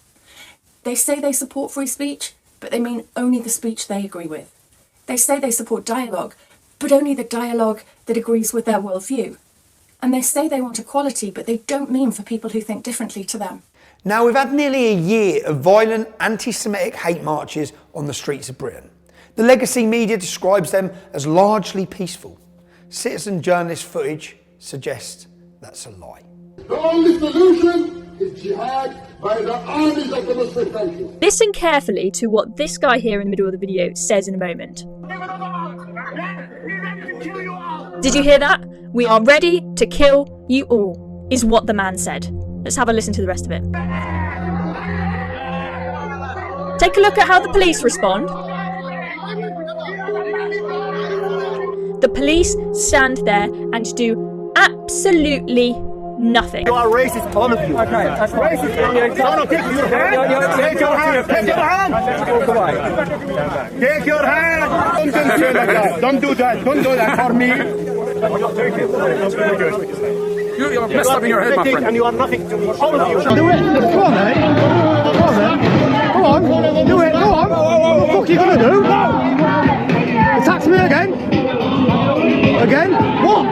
They say they support free speech, but they mean only the speech they agree with. They say they support dialogue, but only the dialogue that agrees with their worldview. And they say they want equality, but they don't mean for people who think differently to them. Now, we've had nearly a year of violent anti-Semitic hate marches on the streets of Britain. The legacy media describes them as largely peaceful. Citizen journalist footage suggests that's a lie. The only solution is jihad by the armies of the Muslim countries. Listen carefully to what this guy here in the middle of the video says in a moment. Did you hear that? We are ready to kill you all, is what the man said. Let's have a listen to the rest of it. Take a look at how the police respond. The police stand there and do absolutely nothing. You are racist, all of you. Okay, that's racist. No, take your hand. Take your hand. Take your hand. Take your hand. Don't say like that. Don't do that. Don't do that for me. You're messed up in your head, my friend. And you are nothing to me. All of you. Do it. Go on, then. Go on, then. Go on. Do it. Go on. What the fuck are you going to do? Attack me again. Again? What?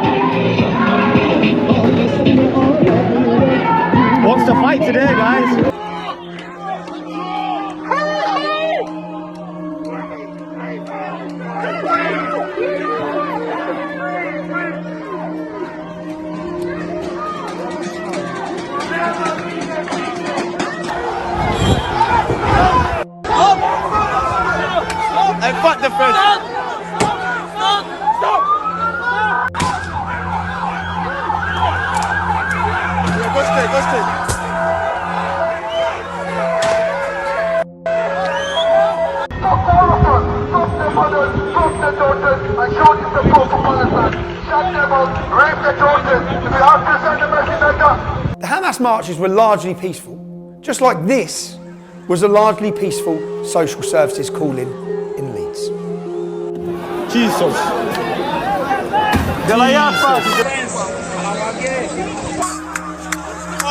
What's the fight today, guys? And fuck the first. Go straight. The Hamas marches were largely peaceful, just like this was a largely peaceful social services call-in in Leeds. Jesus.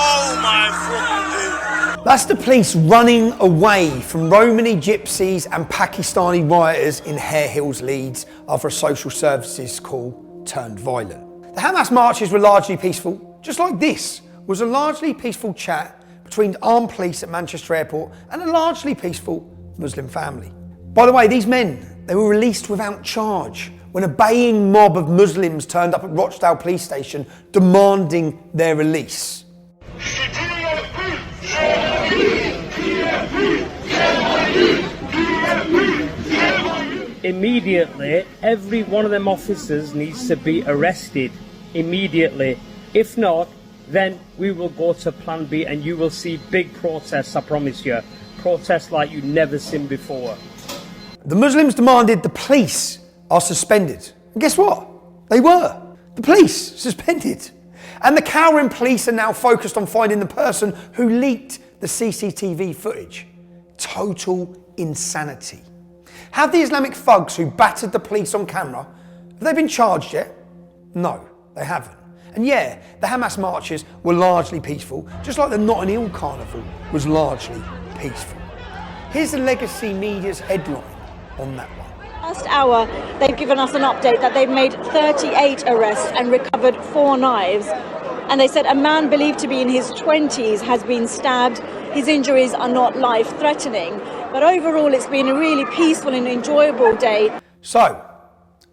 Oh my fucking That's the police running away from Romani gypsies and Pakistani rioters in Hare Hills, Leeds, after a social services call turned violent. The Hamas marches were largely peaceful, just like this was a largely peaceful chat between armed police at Manchester Airport and a largely peaceful Muslim family. By the way, these men, they were released without charge when a baying mob of Muslims turned up at Rochdale police station demanding their release. Immediately, every one of them officers needs to be arrested immediately. If not, then we will go to Plan B and you will see big protests, I promise you. Protests like you've never seen before. The Muslims demanded the police are suspended. And guess what? They were. The police suspended. And the cowering police are now focused on finding the person who leaked the CCTV footage. Total insanity. Have the Islamic thugs who battered the police on camera, have they been charged yet? No, they haven't. And yeah, the Hamas marches were largely peaceful, just like the Notting Hill Carnival was largely peaceful. Here's the legacy media's headline on that one. Last hour, they've given us an update that they've made 38 arrests and recovered 4 knives. And they said a man believed to be in his 20s has been stabbed. His injuries are not life-threatening. But overall, it's been a really peaceful and enjoyable day. So,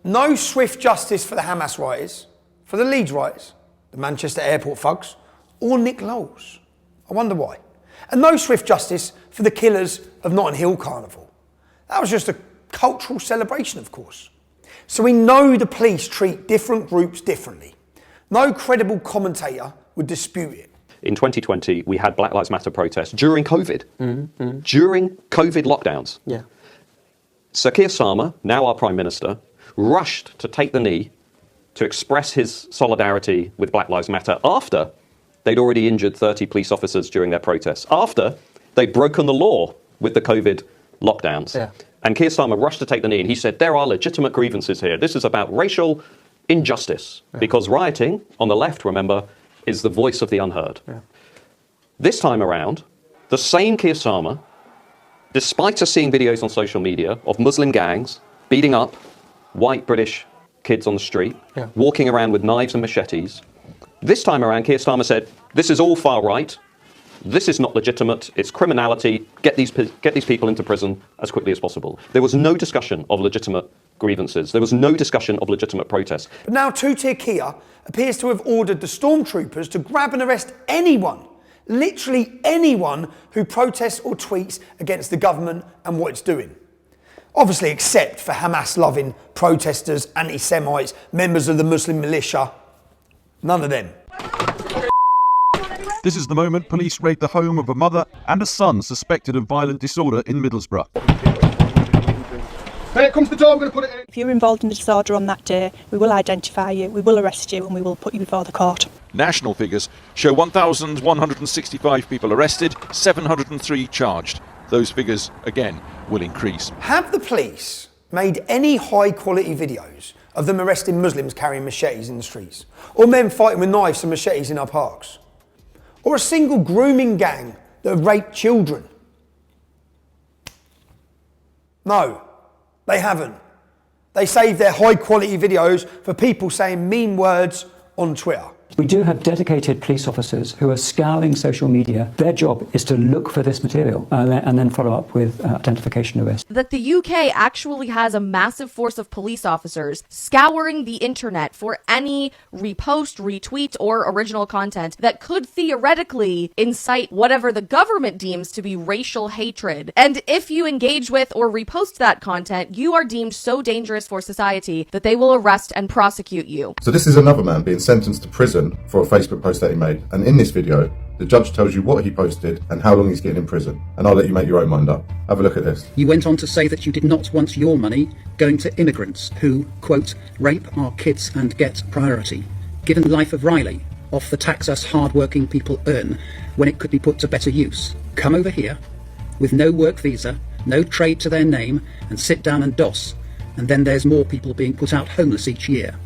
no swift justice for the Hamas rioters, for the Leeds rioters, the Manchester Airport thugs, or Nick Lowes. I wonder why. And no swift justice for the killers of Notting Hill Carnival. That was just a cultural celebration, of course. So we know the police treat different groups differently. No credible commentator would dispute it. In 2020, we had Black Lives Matter protests during COVID. During COVID lockdowns. Yeah. Sir Keir Starmer, now our Prime Minister, rushed to take the knee to express his solidarity with Black Lives Matter after they'd already injured 30 police officers during their protests, after they'd broken the law with the COVID lockdowns. Yeah. And Keir Starmer rushed to take the knee and he said, there are legitimate grievances here. This is about racial injustice. Yeah. Because rioting, on the left, remember, is the voice of the unheard. Yeah. This time around, the same Keir Starmer, despite us seeing videos on social media of Muslim gangs beating up white British kids on the street, walking around with knives and machetes, this time around Keir Starmer said, this is all far right, this is not legitimate, it's criminality, get these people into prison as quickly as possible. There was no discussion of legitimate grievances. There was no discussion of legitimate protests. But now two-tier Kia appears to have ordered the stormtroopers to grab and arrest anyone, literally anyone, who protests or tweets against the government and what it's doing. Obviously, except for Hamas-loving protesters, anti-Semites, members of the Muslim militia. None of them. This is the moment police raid the home of a mother and a son suspected of violent disorder in Middlesbrough. Here comes the door, I'm going to put it in. If you're involved in the disorder on that day, we will identify you, we will arrest you, and we will put you before the court. National figures show 1,165 people arrested, 703 charged. Those figures, again, will increase. Have the police made any high-quality videos of them arresting Muslims carrying machetes in the streets? Or men fighting with knives and machetes in our parks? Or a single grooming gang that have raped children? No, they haven't. They saved their high-quality videos for people saying mean words on Twitter. We do have dedicated police officers who are scouring social media. Their job is to look for this material and then follow up with identification arrest. That the UK actually has a massive force of police officers scouring the internet for any repost, retweet, or original content that could theoretically incite whatever the government deems to be racial hatred. And if you engage with or repost that content, you are deemed so dangerous for society that they will arrest and prosecute you. So this is another man being sentenced to prison for a Facebook post that he made, and in this video the judge tells you what he posted and how long he's getting in prison, and I'll let you make your own mind up. Have a look at this. You went on to say that you did not want your money going to immigrants who, quote, rape our kids and get priority. Given the life of Riley, off the tax us hard-working people earn when it could be put to better use. Come over here with no work visa, no trade to their name, and sit down and DOS, and then there's more people being put out homeless each year.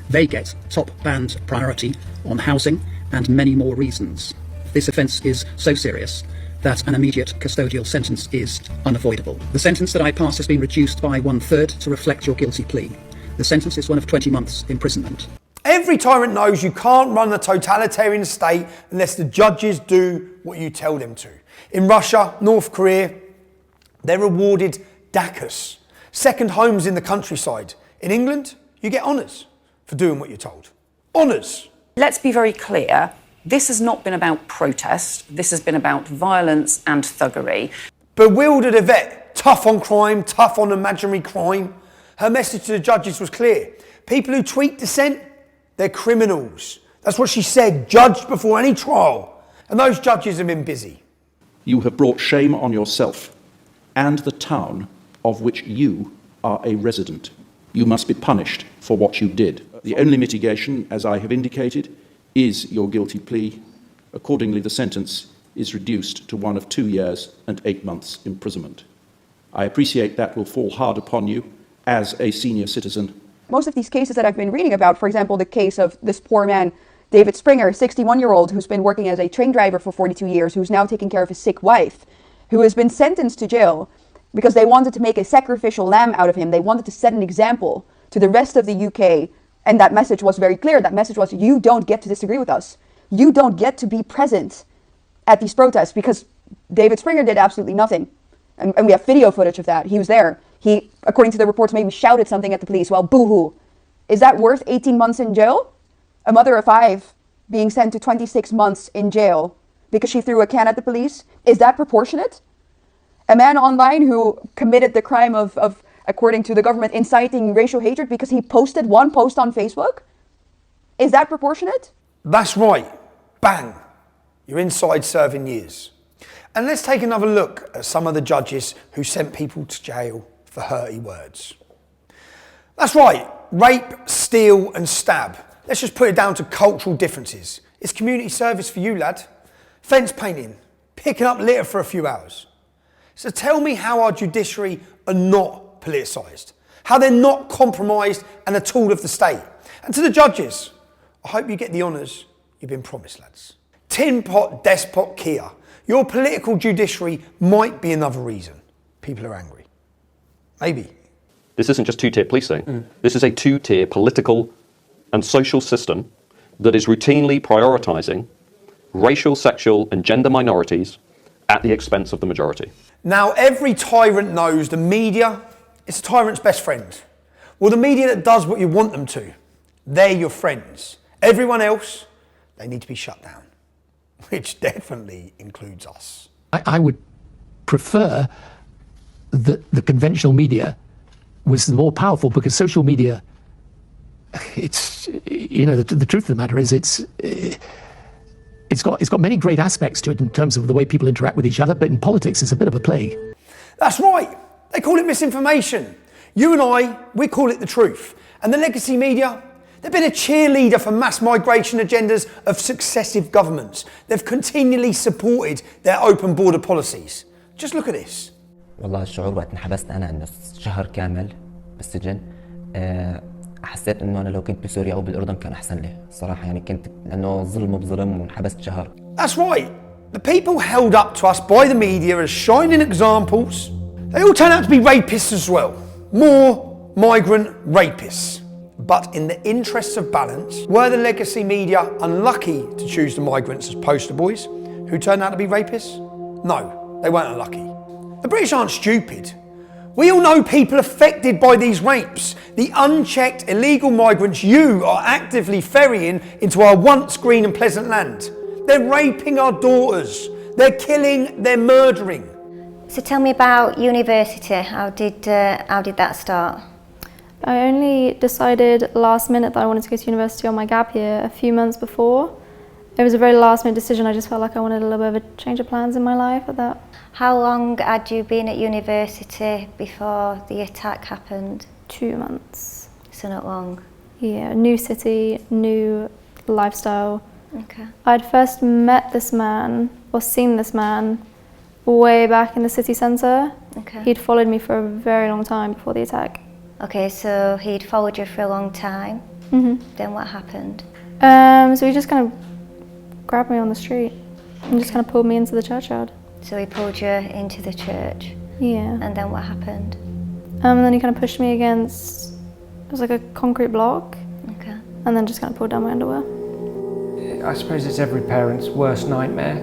They get top band priority on housing and many more reasons. This offence is so serious that an immediate custodial sentence is unavoidable. The sentence that I passed has been reduced by 1/3 to reflect your guilty plea. The sentence is one of 20 months imprisonment. Every tyrant knows you can't run a totalitarian state unless the judges do what you tell them to. In Russia, North Korea, they're awarded dachas, second homes in the countryside. In England, you get honours for doing what you're told. Honours. Let's be very clear. This has not been about protest. This has been about violence and thuggery. Bewildered Yvette, tough on crime, tough on imaginary crime. Her message to the judges was clear. People who tweet dissent, they're criminals. That's what she said, judged before any trial. And those judges have been busy. You have brought shame on yourself and the town of which you are a resident. You must be punished for what you did. The only mitigation, as I have indicated, is your guilty plea. Accordingly, the sentence is reduced to one of 2 years and 8 months imprisonment. I appreciate that will fall hard upon you as a senior citizen. Most of these cases that I've been reading about, for example, the case of this poor man, David Springer, a 61-year-old who's been working as a train driver for 42 years, who's now taking care of his sick wife, who has been sentenced to jail because they wanted to make a sacrificial lamb out of him. They wanted to set an example to the rest of the UK. And that message was very clear. That message was, you don't get to disagree with us. You don't get to be present at these protests, because David Springer did absolutely nothing. And we have video footage of that. He was there. He, according to the reports, maybe shouted something at the police. Well, boo-hoo. Is that worth 18 months in jail? A mother of 5 being sent to 26 months in jail because she threw a can at the police? Is that proportionate? A man online who committed the crime of according to the government, inciting racial hatred because he posted one post on Facebook? Is that proportionate? That's right. Bang. You're inside serving years. And let's take another look at some of the judges who sent people to jail for hurty words. That's right. Rape, steal and stab. Let's just put it down to cultural differences. It's community service for you, lad. Fence painting. Picking up litter for a few hours. So tell me how our judiciary are not politicised, how they're not compromised and a tool of the state. And to the judges, I hope you get the honours you've been promised, lads. Tin pot despot Kia, your political judiciary might be another reason people are angry. Maybe. This isn't just two-tier policing. This is a two-tier political and social system that is routinely prioritising racial, sexual, and gender minorities at the expense of the majority. Now, every tyrant knows the media is a tyrant's best friend. Well, the media that does what you want them to, they're your friends. Everyone else, they need to be shut down, which definitely includes us. I would prefer that the conventional media was the more powerful, because social media, it's, you know, the truth of the matter is it's got many great aspects to it in terms of the way people interact with each other, but in politics it's a bit of a plague. That's right. They call it misinformation. You and I, we call it the truth. And the legacy media, they've been a cheerleader for mass migration agendas of successive governments. They've continually supported their open border policies. Just look at this. والله الشعور وقت انحبست أنا إنه شهر كامل بالسجن حسيت إنه أنا لو كنت بسوريا أو بالأردن كان أحسن لي صراحة يعني كنت لأنه ظلم بظلم وانحبست شهر. That's right. The people held up to us by the media as shining examples, they all turn out to be rapists as well. More migrant rapists. But in the interests of balance, were the legacy media unlucky to choose the migrants as poster boys who turned out to be rapists? No, they weren't unlucky. The British aren't stupid. We all know people affected by these rapes. The unchecked illegal migrants you are actively ferrying into our once green and pleasant land. They're raping our daughters. They're killing, they're murdering. So tell me about university. How did that start? I only decided last minute that I wanted to go to university on my gap year a few months before. It was a very last minute decision. I just felt like I wanted a little bit of a change of plans in my life at that. How long had you been at university before the attack happened? 2 months. So not long? Yeah, new city, new lifestyle. Okay. I'd first met this man, or seen this man, way back in the city centre. Okay. He'd followed me for a very long time before the attack. Okay, so he'd followed you for a long time. Mm-hmm. Then what happened? So he just kind of grabbed me on the street and just kind of pulled me into the churchyard. So he pulled you into the church? Yeah. And then what happened? And then he kind of pushed me against, it was like a concrete block. Okay. And then just kind of pulled down my underwear. I suppose it's every parent's worst nightmare.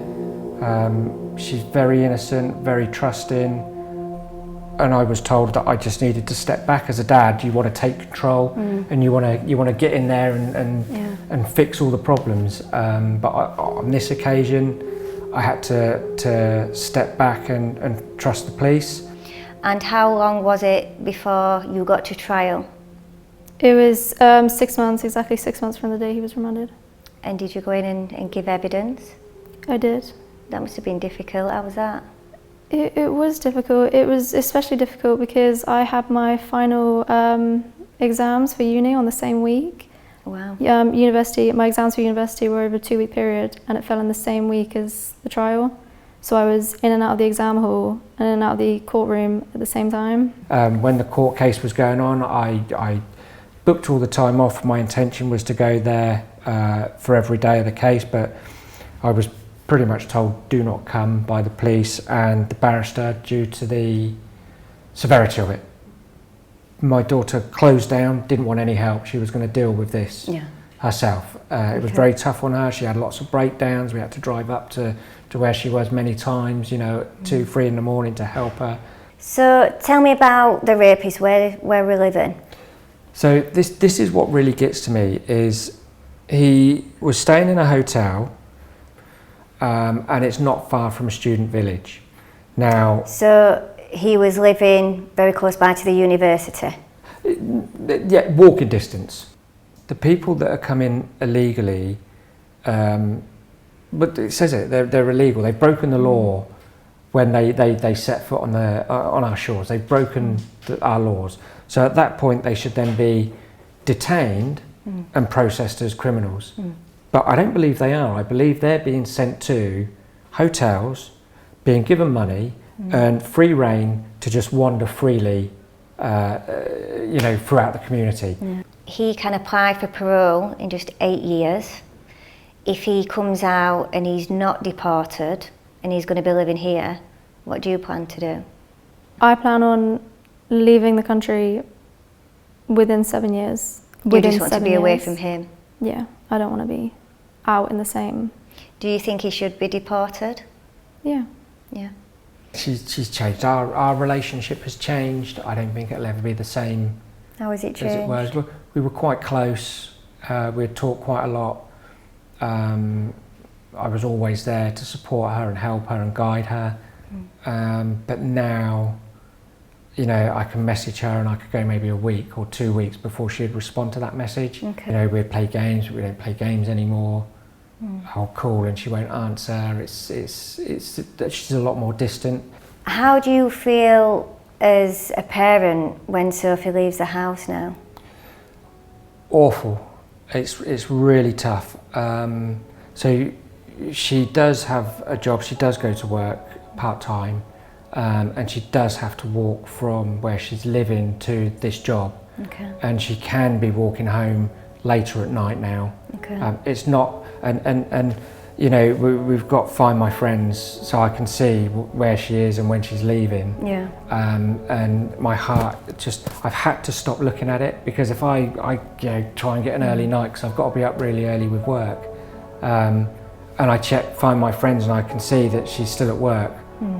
She's very innocent, very trusting. And I was told that I just needed to step back as a dad. You want to take control, and you want to get in there and fix all the problems. But on this occasion, I had to step back and trust the police. And how long was it before you got to trial? It was 6 months, exactly 6 months from the day he was remanded. And did you go in and give evidence? I did. That must have been difficult. How was that? It was difficult. It was especially difficult because I had my final exams for uni on the same week. Wow. My exams for university were over a 2-week period, and it fell in the same week as the trial. So I was in and out of the exam hall and in and out of the courtroom at the same time. When the court case was going on, I booked all the time off. My intention was to go there for every day of the case, but I was pretty much told do not come by the police and the barrister due to the severity of it. My daughter closed down, didn't want any help. She was going to deal with this herself. It was very tough on her. She had lots of breakdowns. We had to drive up to where she was many times, 2, 3 in the morning to help her. So tell me about the rapist, where we're living. So this is what really gets to me, is he was staying in a hotel, and it's not far from a student village. Now, so he was living very close by to the university? Yeah, walking distance. The people that are coming illegally, but it says it, they're illegal. They've broken the law when they set foot on our shores. They've broken our laws. So at that point, they should then be detained and processed as criminals. But I don't believe they are. I believe they're being sent to hotels, being given money, and free reign to just wander freely, throughout the community. He can apply for parole in just 8 years. If he comes out and he's not deported and he's going to be living here, what do you plan to do? I plan on leaving the country within 7 years. You just want to be away from him? Yeah, I don't want to be out in the same Do you think he should be deported? Yeah. Yeah. She's changed. Our relationship has changed. I don't think it'll ever be the same. How has it as it changed? was. We were quite close. We'd talk quite a lot. I was always there to support her and help her and guide her. But now, you know, I can message her and I could go maybe a week or 2 weeks before she'd respond to that message. Okay. You know, we'd play games, but we don't play games anymore. I'll call and she won't answer. She's a lot more distant. How do you feel as a parent when Sophie leaves the house now? Awful. It's really tough. So she does have a job. She does go to work part-time, and she does have to walk from where she's living to this job. Okay. And she can be walking home later at night now. Okay. It's not, and you know, we've got Find My Friends, so I can see where she is and when she's leaving. Yeah. And my heart just, I've had to stop looking at it, because if I you know, try and get an early night, because I've got to be up really early with work, and I Find My Friends and I can see that she's still at work,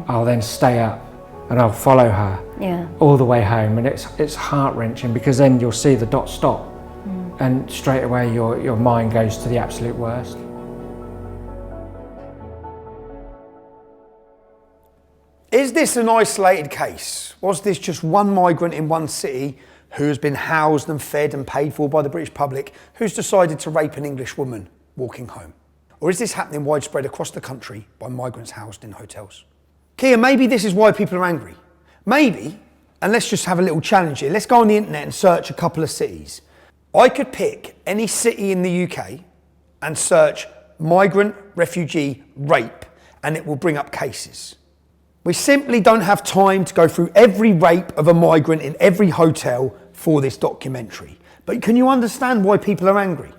I'll then stay up and I'll follow her all the way home, and it's heart-wrenching, because then you'll see the dot stop, and straight away your mind goes to the absolute worst. Is this an isolated case? Was this just one migrant in one city who has been housed and fed and paid for by the British public, who's decided to rape an English woman walking home? Or is this happening widespread across the country by migrants housed in hotels? Kia, maybe this is why people are angry. Maybe, and let's just have a little challenge here. Let's go on the internet and search a couple of cities. I could pick any city in the UK and search migrant, refugee, rape, and it will bring up cases. We simply don't have time to go through every rape of a migrant in every hotel for this documentary. But can you understand why people are angry?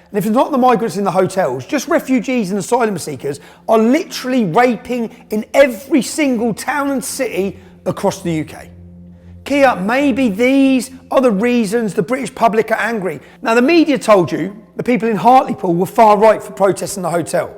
And if it's not the migrants in the hotels, just refugees and asylum seekers are literally raping in every single town and city across the UK. Kia, maybe these are the reasons the British public are angry. Now, the media told you the people in Hartlepool were far right for protesting the hotel.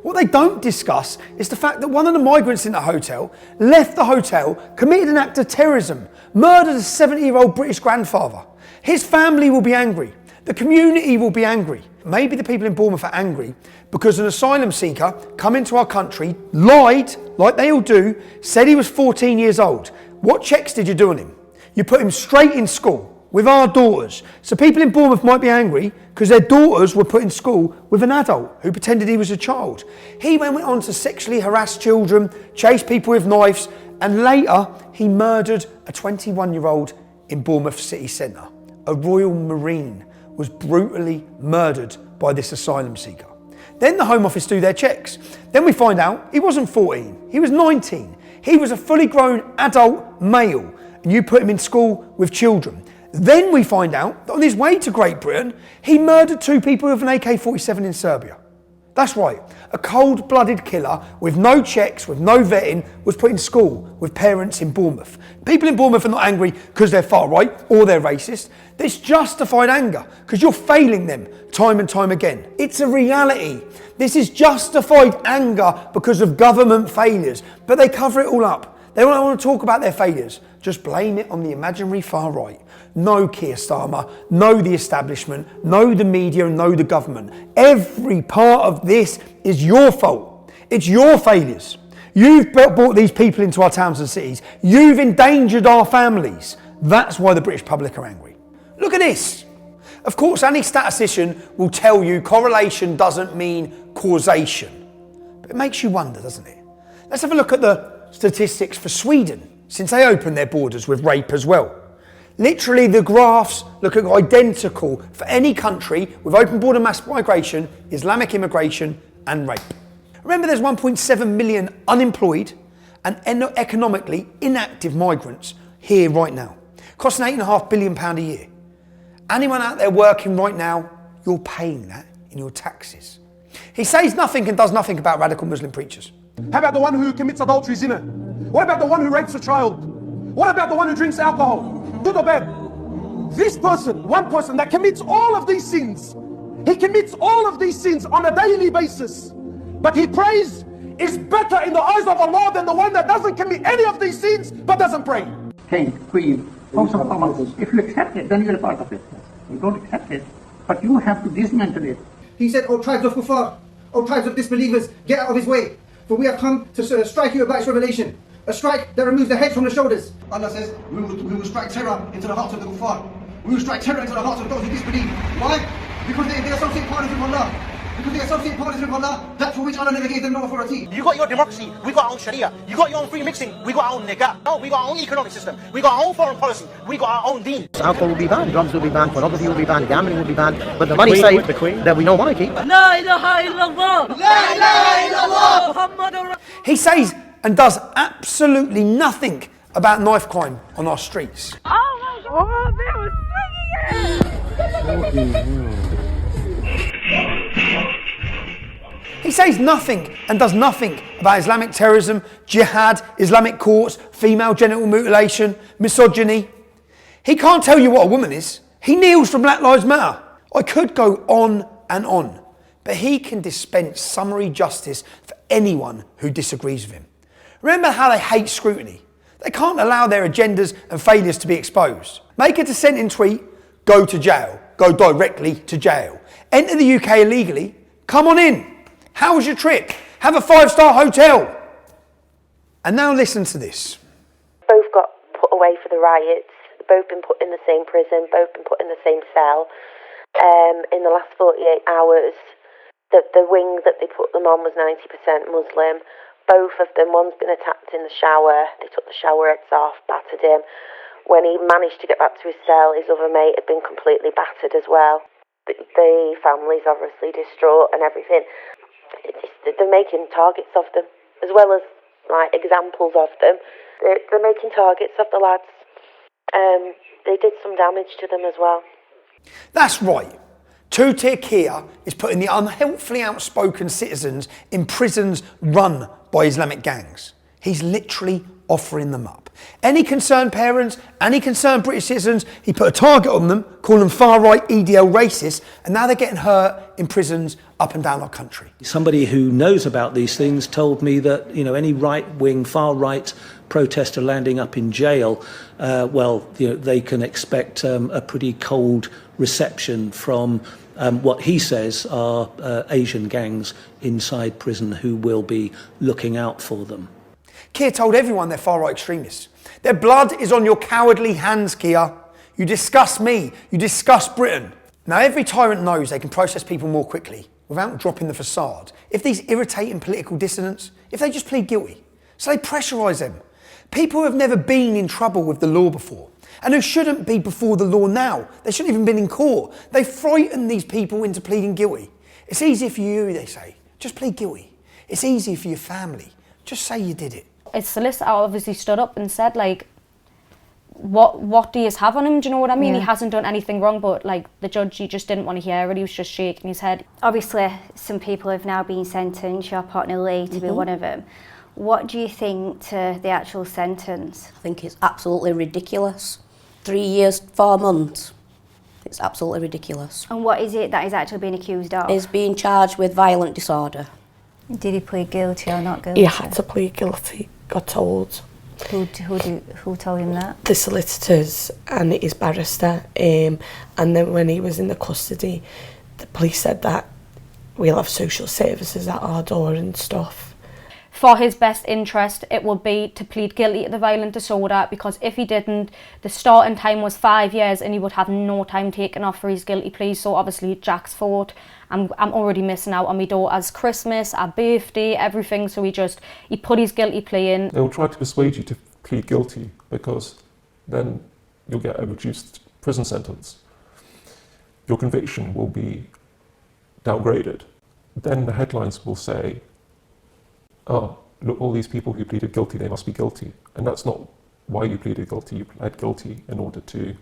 What they don't discuss is the fact that one of the migrants in the hotel left the hotel, committed an act of terrorism, murdered a 70-year-old British grandfather. His family will be angry. The community will be angry. Maybe the people in Bournemouth are angry because an asylum seeker come into our country, lied, like they all do, said he was 14 years old. What checks did you do on him? You put him straight in school with our daughters. So people in Bournemouth might be angry because their daughters were put in school with an adult who pretended he was a child. He went on to sexually harass children, chase people with knives, and later he murdered a 21-year-old in Bournemouth city centre. A Royal Marine was brutally murdered by this asylum seeker. Then the Home Office do their checks. Then we find out he wasn't 14, he was 19. He was a fully grown adult male, and you put him in school with children. Then we find out that on his way to Great Britain, he murdered 2 people with an AK-47 in Serbia. That's right, a cold-blooded killer with no checks, with no vetting, was put in school with parents in Bournemouth. People in Bournemouth are not angry because they're far right or they're racist. There's justified anger because you're failing them time and time again. It's a reality. This is justified anger because of government failures, but they cover it all up. They don't want to talk about their failures. Just blame it on the imaginary far right. No Keir Starmer, no the establishment, no the media, no the government. Every part of this is your fault. It's your failures. You've brought these people into our towns and cities. You've endangered our families. That's why the British public are angry. Look at this. Of course, any statistician will tell you correlation doesn't mean causation. But it makes you wonder, doesn't it? Let's have a look at the statistics for Sweden, since they opened their borders with rape as well. Literally, the graphs look identical for any country with open border mass migration, Islamic immigration, and rape. Remember, there's 1.7 million unemployed and economically inactive migrants here right now, costing £8.5 billion a year. Anyone out there working right now, you're paying that in your taxes. He says nothing and does nothing about radical Muslim preachers. How about the one who commits adultery, zina? What about the one who rapes a child? What about the one who drinks alcohol? Good or bad? This person, one person that commits all of these sins, he commits all of these sins on a daily basis. But he prays is better in the eyes of Allah than the one that doesn't commit any of these sins but doesn't pray. King, Queen, House of Commons. If you accept it, then you're a part of it. You don't accept it, but you have to dismantle it. He said, "O tribes of kuffar, O tribes of disbelievers, get out of his way. For we have come to strike you a black revelation. A strike that removes the heads from the shoulders." Allah says, we will strike terror into the hearts of the kuffar. We will strike terror into the hearts of those who disbelieve. Why? Because they associate partners with Allah. Because they associate partners with Allah, that for which Allah never gave them no authority. You got your democracy, we got our own Sharia. You got your own free mixing, we got our own nikah. No, we got our own economic system. We got our own foreign policy. We got our own deen. Alcohol will be banned, drugs will be banned, pornography will be banned, gambling will be banned. But the money saved, that we know monarchy. La ilaha illallah. La ilaha illallah. He says and does absolutely nothing about knife crime on our streets. Oh my God. Oh, they were swinging it. He says nothing and does nothing about Islamic terrorism, jihad, Islamic courts, female genital mutilation, misogyny. He can't tell you what a woman is. He kneels for Black Lives Matter. I could go on and on, but he can dispense summary justice for anyone who disagrees with him. Remember how they hate scrutiny? They can't allow their agendas and failures to be exposed. Make a dissenting tweet, go to jail. Go directly to jail. Enter the UK illegally, come on in. How was your trip? Have a 5-star hotel. And now listen to this. Both got put away for the riots, both been put in the same prison, both been put in the same cell. In the last 48 hours, the wing that they put them on was 90% Muslim. Both of them, one's been attacked in the shower, they took the shower heads off, battered him. When he managed to get back to his cell, his other mate had been completely battered as well. The family's obviously distraught and everything. They're making targets of them, as well as like examples of them. They're making targets of the lads. They did some damage to them as well. That's right. Two-tier Kia is putting the unhelpfully outspoken citizens in prisons run by Islamic gangs. He's literally offering them up. Any concerned parents, any concerned British citizens, he put a target on them, calling them far-right EDL racists, and now they're getting hurt in prisons up and down our country. Somebody who knows about these things told me that, any right-wing, far-right protester landing up in jail, they can expect a pretty cold reception from what he says are Asian gangs inside prison who will be looking out for them. Keir told everyone they're far-right extremists. Their blood is on your cowardly hands, Keir. You disgust me. You disgust Britain. Now, every tyrant knows they can process people more quickly without dropping the facade. If these irritating political dissidents, if they just plead guilty. So they pressurise them. People who have never been in trouble with the law before and who shouldn't be before the law now. They shouldn't even been in court. They frighten these people into pleading guilty. It's easy for you, they say. Just plead guilty. It's easy for your family. Just say you did it. His solicitor obviously stood up and said, what do you have on him? Do you know what I mean? Yeah. He hasn't done anything wrong, but the judge, he just didn't want to hear it. He was just shaking his head. Obviously, some people have now been sentenced, your partner Lee to be one of them. What do you think to the actual sentence? I think it's absolutely ridiculous. 3 years, 4 months. It's absolutely ridiculous. And what is it that he's actually being accused of? He's being charged with violent disorder. Did he plead guilty or not guilty? He had to plead guilty, got told. Who told him that? The solicitors and his barrister. And then when he was in the custody, the police said that we'll have social services at our door and stuff. For his best interest, it would be to plead guilty to the violent disorder, because if he didn't, the starting time was 5 years and he would have no time taken off for his guilty plea. So obviously Jack's fault. I'm already missing out on my daughter's Christmas, our birthday, everything. So he put his guilty plea in. They'll try to persuade you to plead guilty because then you'll get a reduced prison sentence. Your conviction will be downgraded. Then the headlines will say, oh, look, all these people who pleaded guilty, they must be guilty. And that's not why you pleaded guilty. You pled guilty in order to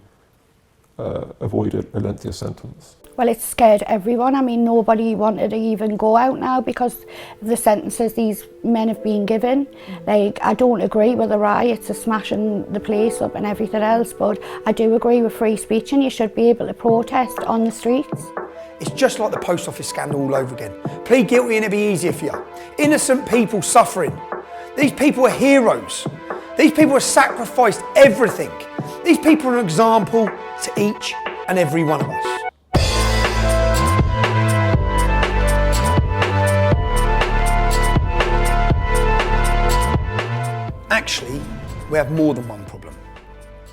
avoid a lengthier sentence. Well, it scared everyone. I mean, nobody wanted to even go out now because of the sentences these men have been given. I don't agree with the riots of smashing the place up and everything else, but I do agree with free speech and you should be able to protest on the streets. It's just like the post office scandal all over again. Plead guilty and it'll be easier for you. Innocent people suffering. These people are heroes. These people have sacrificed everything. These people are an example to each and every one of us. Actually, we have more than one problem.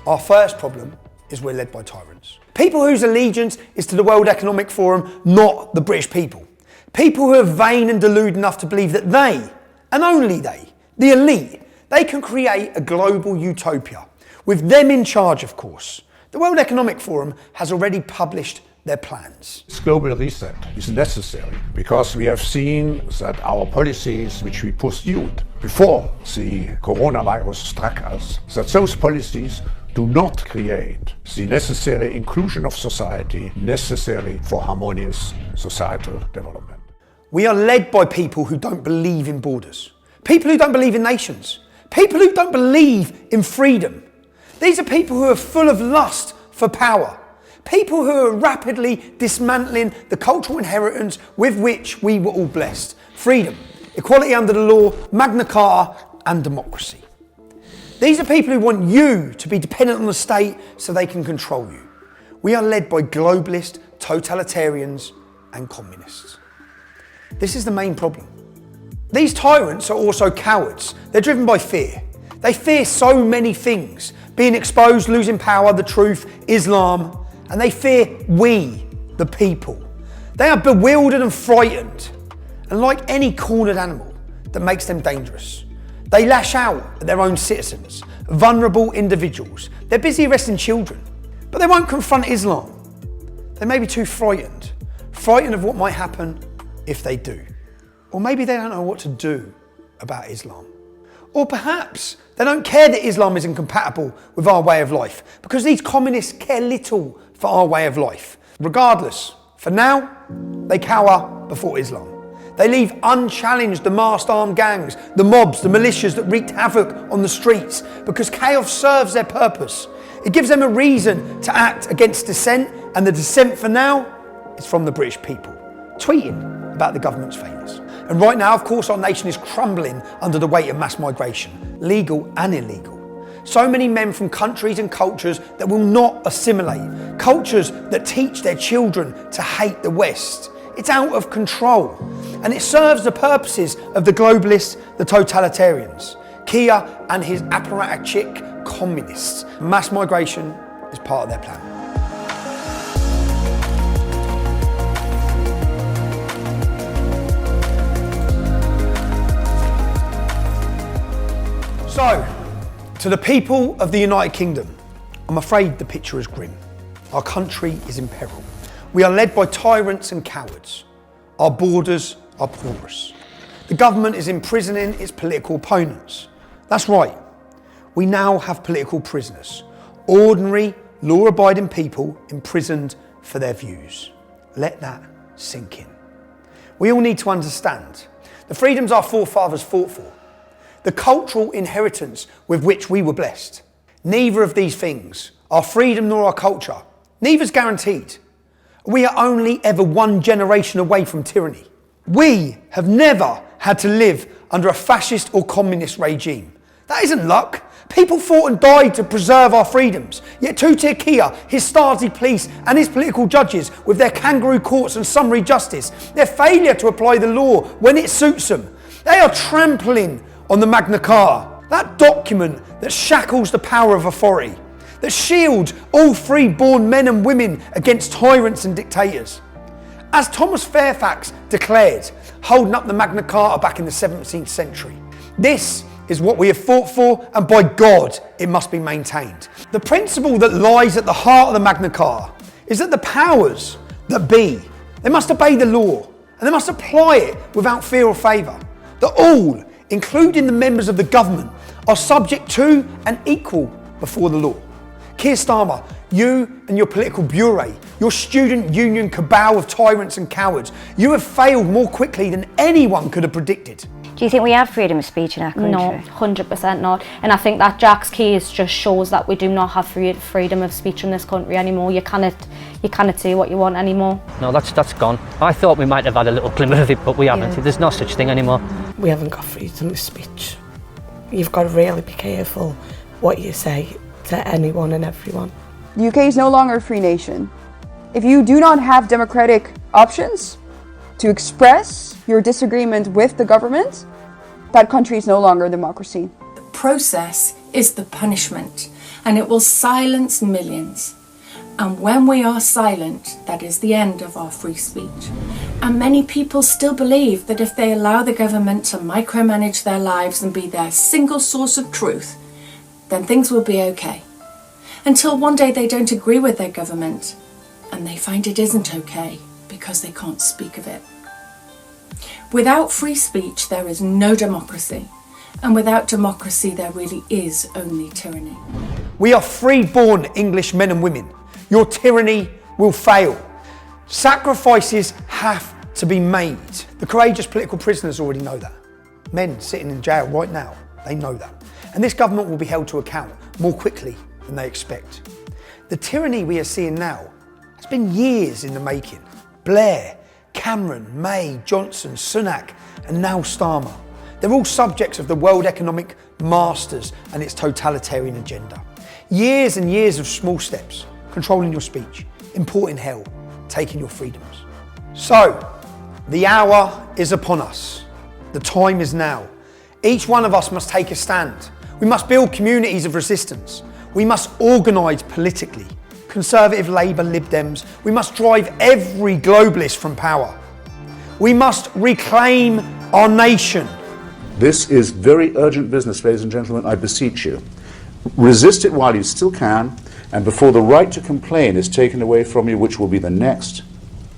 Our first problem is we're led by tyrants. People whose allegiance is to the World Economic Forum, not the British people. People who are vain and deluded enough to believe that they, and only they, the elite, they can create a global utopia, with them in charge, of course. The World Economic Forum has already published their plans. This global reset is necessary because we have seen that our policies which we pursued before the coronavirus struck us, that those policies do not create the necessary inclusion of society necessary for harmonious societal development. We are led by people who don't believe in borders, people who don't believe in nations, people who don't believe in freedom. These are people who are full of lust for power, people who are rapidly dismantling the cultural inheritance with which we were all blessed. Freedom, equality under the law, Magna Carta and democracy. These are people who want you to be dependent on the state so they can control you. We are led by globalists, totalitarians and communists. This is the main problem. These tyrants are also cowards. They're driven by fear. They fear so many things. Being exposed, losing power, the truth, Islam, and they fear we, the people. They are bewildered and frightened, and like any cornered animal that makes them dangerous. They lash out at their own citizens, vulnerable individuals. They're busy arresting children, but they won't confront Islam. They may be too frightened of what might happen if they do. Or maybe they don't know what to do about Islam. Or perhaps they don't care that Islam is incompatible with our way of life, because these communists care little for our way of life. Regardless, for now, they cower before Islam. They leave unchallenged the masked armed gangs, the mobs, the militias that wreaked havoc on the streets, because chaos serves their purpose. It gives them a reason to act against dissent, and the dissent for now is from the British people, tweeting about the government's failures. And right now, of course, our nation is crumbling under the weight of mass migration, legal and illegal. So many men from countries and cultures that will not assimilate, cultures that teach their children to hate the West. It's out of control, and it serves the purposes of the globalists, the totalitarians, Kia and his apparatchik communists. Mass migration is part of their plan. So, to the people of the United Kingdom, I'm afraid the picture is grim. Our country is in peril. We are led by tyrants and cowards. Our borders are porous. The government is imprisoning its political opponents. That's right. We now have political prisoners, ordinary, law-abiding people imprisoned for their views. Let that sink in. We all need to understand the freedoms our forefathers fought for, the cultural inheritance with which we were blessed. Neither of these things, our freedom nor our culture, neither's guaranteed. We are only ever one generation away from tyranny. We have never had to live under a fascist or communist regime. That isn't luck. People fought and died to preserve our freedoms. Yet Tutir Kia, his Stasi police and his political judges, with their kangaroo courts and summary justice, their failure to apply the law when it suits them, they are trampling on the Magna Carta, that document that shackles the power of authority, that shields all free-born men and women against tyrants and dictators. As Thomas Fairfax declared, holding up the Magna Carta back in the 17th century, this is what we have fought for, and by God, it must be maintained. The principle that lies at the heart of the Magna Carta is that the powers that be, they must obey the law, and they must apply it without fear or favour. That all, including the members of the government, are subject to and equal before the law. Keir Starmer, you and your political bureau, your student union cabal of tyrants and cowards, you have failed more quickly than anyone could have predicted. Do you think we have freedom of speech in our country? No, 100% not. And I think that Jack's case just shows that we do not have freedom of speech in this country anymore. You cannot say what you want anymore. No, that's gone. I thought we might have had a little glimmer of it, but we haven't. There's no such thing anymore. We haven't got freedom of speech. You've got to really be careful what you say to anyone and everyone. The UK is no longer a free nation. If you do not have democratic options to express your disagreement with the government, that country is no longer a democracy. The process is the punishment, and it will silence millions. And when we are silent, that is the end of our free speech. And many people still believe that if they allow the government to micromanage their lives and be their single source of truth, then things will be okay. Until one day they don't agree with their government and they find it isn't okay because they can't speak of it. Without free speech, there is no democracy. And without democracy, there really is only tyranny. We are free-born English men and women. Your tyranny will fail. Sacrifices have to be made. The courageous political prisoners already know that. Men sitting in jail right now, they know that. And this government will be held to account more quickly than they expect. The tyranny we are seeing now has been years in the making. Blair, Cameron, May, Johnson, Sunak, and now Starmer. They're all subjects of the World Economic Masters and its totalitarian agenda. Years and years of small steps, controlling your speech, importing hell, taking your freedoms. So, the hour is upon us. The time is now. Each one of us must take a stand. We must build communities of resistance. We must organise politically. Conservative Labour, Lib Dems. We must drive every globalist from power. We must reclaim our nation. This is very urgent business, ladies and gentlemen, I beseech you. Resist it while you still can, and before the right to complain is taken away from you, which will be the next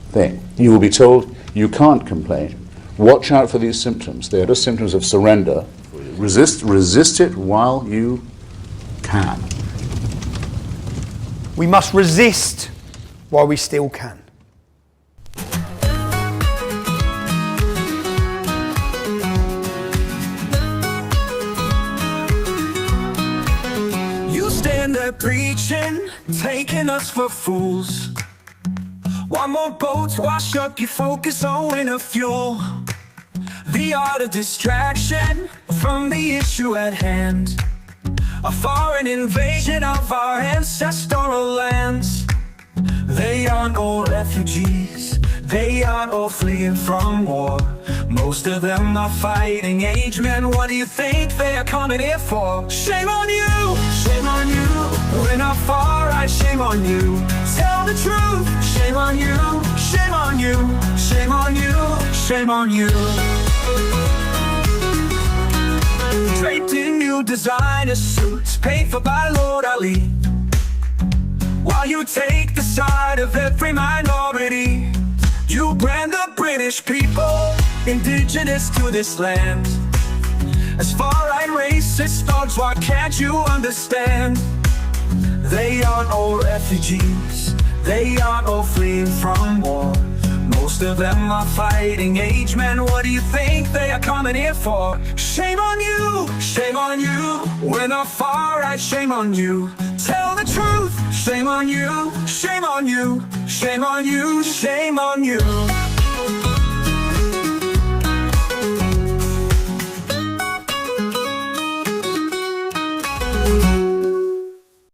thing. You will be told you can't complain. Watch out for these symptoms. They are just symptoms of surrender. Resist it while you can. We must resist while we still can. You stand there preaching, taking us for fools. One more boat to wash up your focus on winter fuel. The art of distraction from the issue at hand. A foreign invasion of our ancestral lands. They aren't all refugees, they aren't all fleeing from war. Most of them are fighting age men. What do you think they are coming here for? Shame on you, shame on you. We're not far right, shame on you. Tell the truth, shame on you, shame on you, shame on you, shame on you. Draped in new designer suits, paid for by Lord Ali. While you take the side of every minority, you brand the British people, indigenous to this land. As far-right racist dogs, why can't you understand? They aren't all refugees, they aren't all fleeing from war. Most of them are fighting age men. What do you think they are coming here for? Shame on you, shame on you. We're not far right, shame on you. Tell the truth, shame on you, shame on you, shame on you, shame on you.